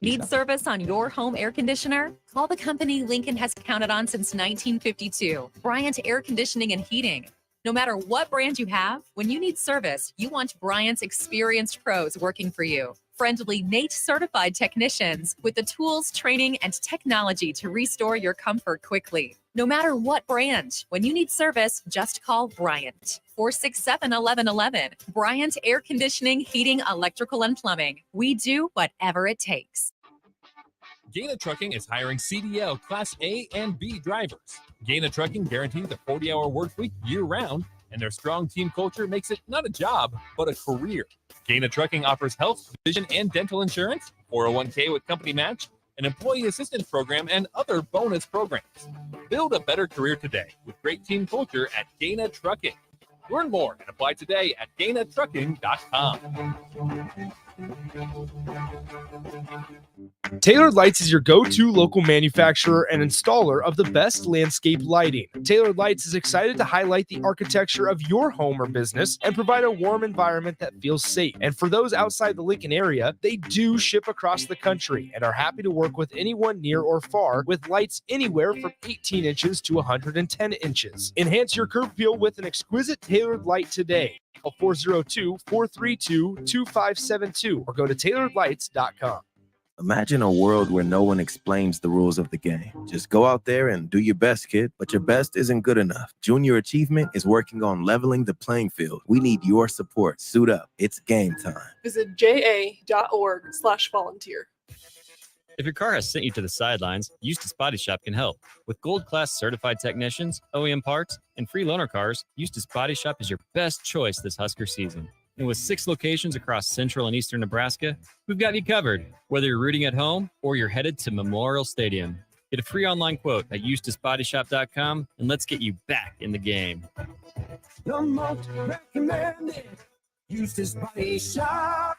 Speaker 16: Need service on your home air conditioner? Call the company Lincoln has counted on since 1952, Bryant Air Conditioning and Heating. No matter what brand you have, when you need service, you want Bryant's experienced pros working for you. Friendly NATE certified technicians with the tools, training, and technology to restore your comfort quickly. No matter what brand, when you need service, just call Bryant. 467-1111. Bryant Air Conditioning, Heating, Electrical, and Plumbing. We do whatever it takes.
Speaker 11: Gaina Trucking is hiring CDL Class A and B drivers. Gaina Trucking guarantees a 40-hour work week year-round, and their strong team culture makes it not a job, but a career. Gaina Trucking offers health, vision, and dental insurance, 401k with company match, an employee assistance program, and other bonus programs. Build a better career today with great team culture at Gaina Trucking. Learn more and apply today at GainaTrucking.com.
Speaker 17: Tailored Lights is your go-to local manufacturer and installer of the best landscape lighting. Tailored Lights is excited to highlight the architecture of your home or business and provide a warm environment that feels safe. And for those outside the Lincoln area, they do ship across the country and are happy to work with anyone near or far with lights anywhere from 18 inches to 110 inches. Enhance your curb appeal with an exquisite tailored light today. Call 402-432-2572 or go to tailoredlights.com.
Speaker 1: Imagine a world where no one explains the rules of the game. Just go out there and do your best, kid. But your best isn't good enough. Junior Achievement is working on leveling the playing field. We need your support. Suit up. It's game time.
Speaker 18: Visit ja.org/volunteer.
Speaker 19: If your car has sent you to the sidelines, Eustace Body Shop can help. With gold-class certified technicians, OEM parts, and free loaner cars, Eustace Body Shop is your best choice this Husker season. And with 6 locations across central and eastern Nebraska, we've got you covered, whether you're rooting at home or you're headed to Memorial Stadium. Get a free online quote at EustaceBodyShop.com, and let's get you back in the game.
Speaker 20: The most recommended Eustace Body Shop.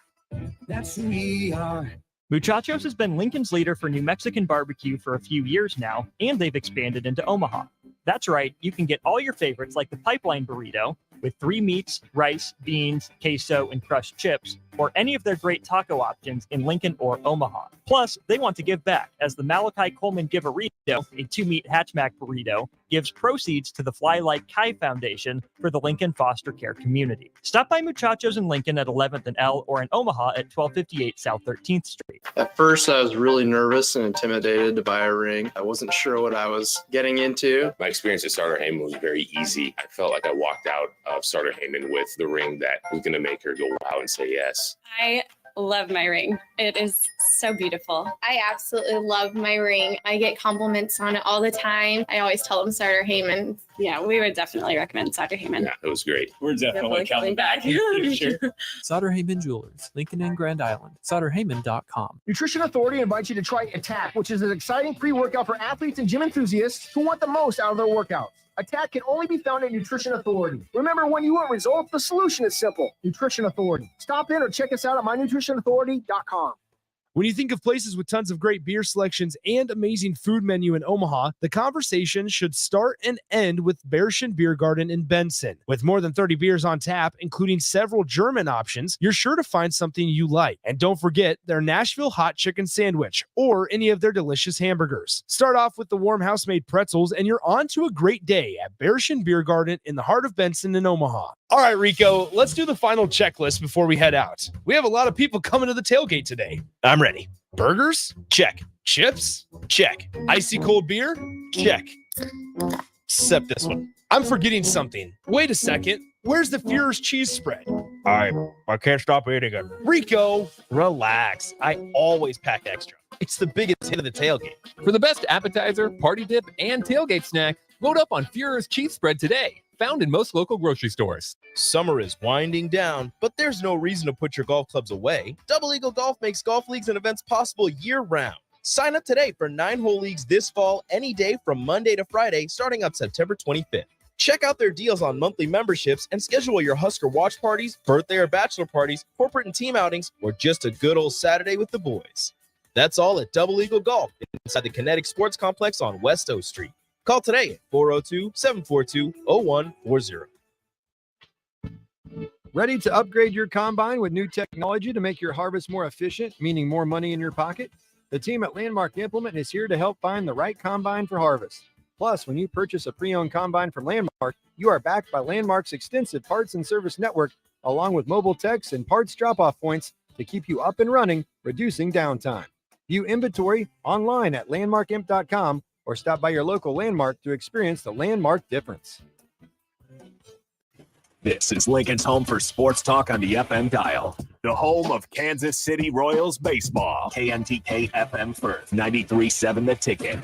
Speaker 20: That's who we are.
Speaker 10: Muchachos has been Lincoln's leader for New Mexican barbecue for a few years now, and they've expanded into Omaha. That's right, you can get all your favorites like the pipeline burrito with 3 meats, rice, beans, queso, and crushed chips, or any of their great taco options in Lincoln or Omaha. Plus, they want to give back, as the Malachi Coleman Give-A-Rito, a 2-meat hatchback burrito, gives proceeds to the Fly Like Kai Foundation for the Lincoln foster care community. Stop by Muchachos in Lincoln at 11th and L, or in Omaha at 1258 South 13th Street.
Speaker 18: At first, I was really nervous and intimidated to buy a ring. I wasn't sure what I was getting into.
Speaker 21: My experience at Starter Heyman was very easy. I felt like I walked out of Starter Heyman with the ring that was going to make her go wow and say yes.
Speaker 22: I love my ring. It is so beautiful.
Speaker 23: I absolutely love my ring. I get compliments on it all the time. I always tell them Starter Heyman.
Speaker 22: Yeah, we would definitely recommend Starter Heyman.
Speaker 21: Yeah, it was great.
Speaker 24: We're definitely coming back. Sure.
Speaker 25: Sutter Heyman Jewelers, Lincoln and Grand Island. SutterHeyman.com.
Speaker 14: Nutrition Authority invites you to try Attack, which is an exciting pre-workout for athletes and gym enthusiasts who want the most out of their workouts. Attack can only be found at Nutrition Authority. Remember, when you want results, the solution is simple. Nutrition Authority. Stop in or check us out at mynutritionauthority.com.
Speaker 17: When you think of places with tons of great beer selections and amazing food menu in Omaha, the conversation should start and end with Bearschen Beer Garden in Benson. With more than 30 beers on tap, including several German options, you're sure to find something you like. And don't forget their Nashville hot chicken sandwich or any of their delicious hamburgers. Start off with the warm house-made pretzels and you're on to a great day at Bearschen Beer Garden in the heart of Benson in Omaha. All right, Rico, let's do the final checklist before we head out. We have a lot of people coming to the tailgate today. I'm ready. Burgers? Check. Chips? Check. Icy cold beer? Check. Except this one. I'm forgetting something. Wait a second. Where's the Führer's cheese spread? I can't stop eating it. Rico, relax. I always pack extra. It's the biggest hit of the tailgate.
Speaker 11: For the best appetizer, party dip, and tailgate snack, load up on Führer's cheese spread today. Found in most local grocery stores.
Speaker 5: Summer is winding down, but there's no reason to put your golf clubs away. Double Eagle Golf makes golf leagues and events possible year-round. Sign up today for 9-hole leagues this fall, any day from Monday to Friday, starting up September 25th. Check out their deals on monthly memberships and schedule your Husker watch parties, birthday or bachelor parties, corporate and team outings, or just a good old Saturday with the boys. That's all at Double Eagle Golf inside the Kinetic Sports Complex on West O Street. Call today at 402-742-0140.
Speaker 26: Ready to upgrade your combine with new technology to make your harvest more efficient, meaning more money in your pocket? The team at Landmark Implement is here to help find the right combine for harvest. Plus, when you purchase a pre-owned combine from Landmark, you are backed by Landmark's extensive parts and service network, along with mobile techs and parts drop-off points to keep you up and running, reducing downtime. View inventory online at landmarkimp.com or stop by your local Landmark to experience the Landmark difference.
Speaker 7: This is Lincoln's home for sports talk on the FM dial. The home of Kansas City Royals baseball. KNTK FM Firth, 93.7 The Ticket.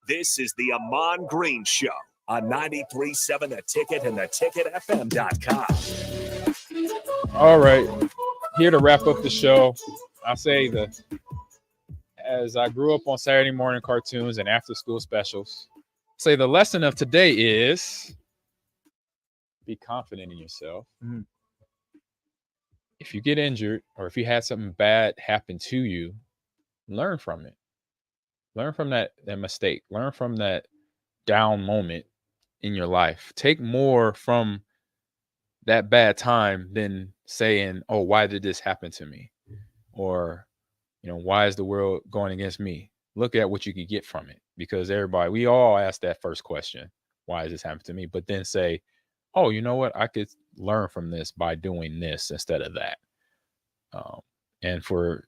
Speaker 7: This is the Ahman Green Show on 93.7 The Ticket and theticketfm.com.
Speaker 9: All right, here to wrap up the show, I'll say that as I grew up on Saturday morning cartoons and after school specials, say the lesson of today is be confident in yourself. Mm-hmm. If you get injured or if you had something bad happen to you, learn from it. Learn from that mistake. Learn from that down moment in your life. Take more from that bad time than saying, oh, why did this happen to me? Or, why is the world going against me? Look at what you could get from it, because we all ask that first question, why is this happening to me? But then say, oh, you know what? I could learn from this by doing this instead of that. And for,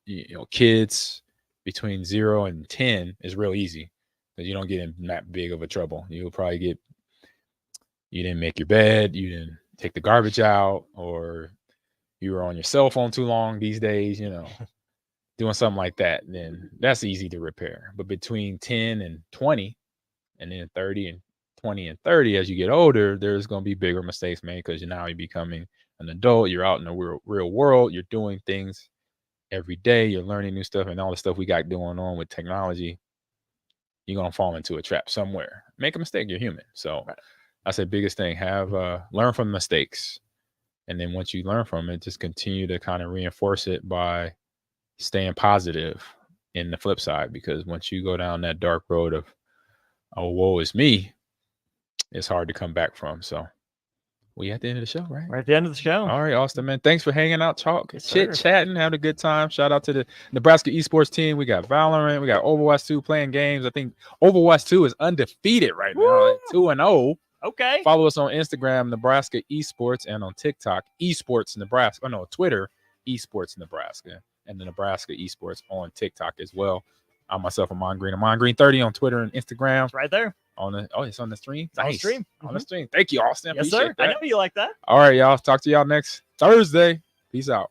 Speaker 9: kids between 0 and 10 is real easy because you don't get in that big of a trouble. You'll probably you didn't make your bed, you didn't take the garbage out, or you were on your cell phone too long these days, doing something like that, then that's easy to repair. But between 10 and 20, and then 30 and 20 and 30, as you get older, there's going to be bigger mistakes made because now you're becoming an adult. You're out in the real world. You're doing things every day. You're learning new stuff, and all the stuff we got going on with technology, you're going to fall into a trap somewhere. Make a mistake. You're human. So I say biggest thing, learn from mistakes. And then once you learn from it, just continue to kind of reinforce it by staying positive in the flip side, because once you go down that dark road of, oh, woe is me, it's hard to come back from. So We at the end of the show, right?
Speaker 10: We're at the end of the show.
Speaker 9: All right, Austin, man. Thanks for hanging out, Chalk.
Speaker 10: Yes,
Speaker 9: Chit
Speaker 10: sir.
Speaker 9: chatting, having a good time. Shout out to the Nebraska esports team. We got Valorant, we got Overwatch 2 playing games. I think Overwatch 2 is undefeated right now, like 2-0.
Speaker 10: Okay.
Speaker 9: Follow us on Instagram, Nebraska Esports, and on TikTok, Esports Nebraska. Oh, no, Twitter, Esports Nebraska, and the Nebraska Esports on TikTok as well. I myself, Ahman Green, Ahman Green 30 on Twitter and Instagram.
Speaker 10: It's right there.
Speaker 9: It's on the stream.
Speaker 10: It's on the stream.
Speaker 9: On the stream. Thank you, Austin.
Speaker 10: Yes,
Speaker 9: Appreciate
Speaker 10: sir.
Speaker 9: that.
Speaker 10: I know you like that.
Speaker 9: All right, y'all. Talk to y'all next Thursday. Peace out.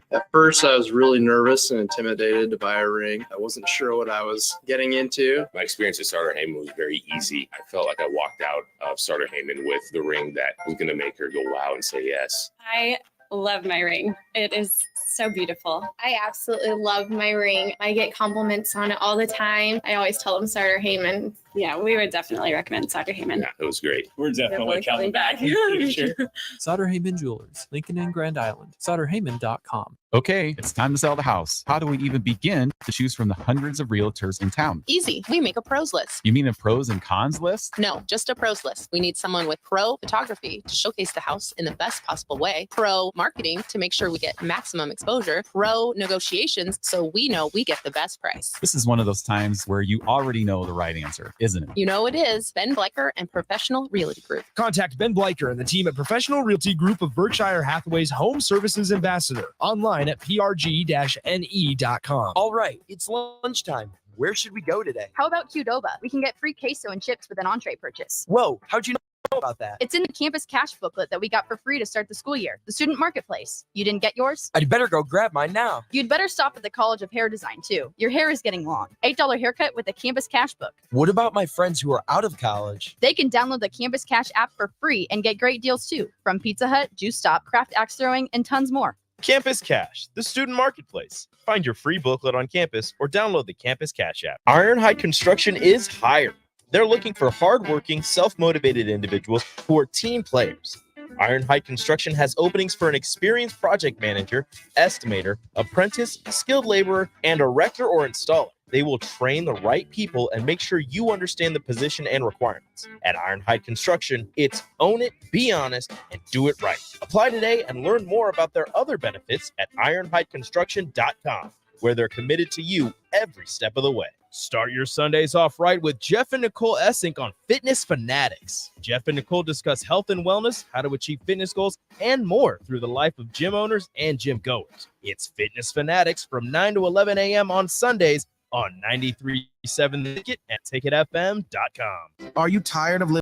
Speaker 18: At first, I was really nervous and intimidated to buy a ring. I wasn't sure what I was getting into.
Speaker 21: My experience at Starter Heyman was very easy. I felt like I walked out of Starter Heyman with the ring that was going to make her go wow and say yes.
Speaker 22: I love my ring. It is so beautiful.
Speaker 23: I absolutely love my ring. I get compliments on it all the time. I always tell them Starter Heyman.
Speaker 22: Yeah, we would definitely recommend Starter Heyman.
Speaker 21: Yeah, it was great.
Speaker 24: We're definitely coming back. Sure.
Speaker 25: Sutter Heyman Jewelers, Lincoln and Grand Island. SutterHeyman.com.
Speaker 2: Okay, it's time to sell the house. How do we even begin to choose from the hundreds of realtors in town?
Speaker 3: Easy. We make a pros list.
Speaker 2: You mean a pros and cons list?
Speaker 3: No, just a pros list. We need someone with pro photography to showcase the house in the best possible way, pro marketing to make sure we get maximum exposure, pro negotiations so we know we get the best price.
Speaker 2: This is one of those times where you already know the right answer, isn't it?
Speaker 3: You know it is. Ben Bleicher and Professional Realty Group.
Speaker 17: Contact Ben Bleicher and the team at Professional Realty Group of Berkshire Hathaway's Home Services Ambassador. Online at prg-ne.com.
Speaker 4: All right, it's lunchtime. Where should we go today?
Speaker 6: How about Qdoba? We can get free queso and chips with an entree purchase.
Speaker 4: Whoa, how'd you know about that?
Speaker 6: It's in the campus cash booklet that we got for free to start the school year, the student marketplace. You didn't get yours?
Speaker 4: I'd better go grab mine now.
Speaker 6: You'd better stop at the College of Hair Design too. Your hair is getting long. $8 haircut with a campus cash book.
Speaker 4: What about my friends who are out of college?
Speaker 6: They can download the Campus Cash app for free and get great deals too, from Pizza Hut, Juice Stop, Craft Axe Throwing, and tons more.
Speaker 5: Campus Cash, the student marketplace. Find your free booklet on campus or download the Campus Cash app. Ironhide Construction is hiring. They're looking for hardworking, self-motivated individuals who are team players. Ironhide Construction has openings for an experienced project manager, estimator, apprentice, skilled laborer, and erector or installer. They will train the right people and make sure you understand the position and requirements. At Ironhide Construction, it's own it, be honest, and do it right. Apply today and learn more about their other benefits at ironhideconstruction.com, where they're committed to you every step of the way. Start your Sundays off right with Jeff and Nicole Essink on Fitness Fanatics. Jeff and Nicole discuss health and wellness, how to achieve fitness goals, and more through the life of gym owners and gym goers. It's Fitness Fanatics from 9 to 11 a.m. on Sundays on 93.7 The Ticket at ticketfm.com.
Speaker 1: Are you tired of living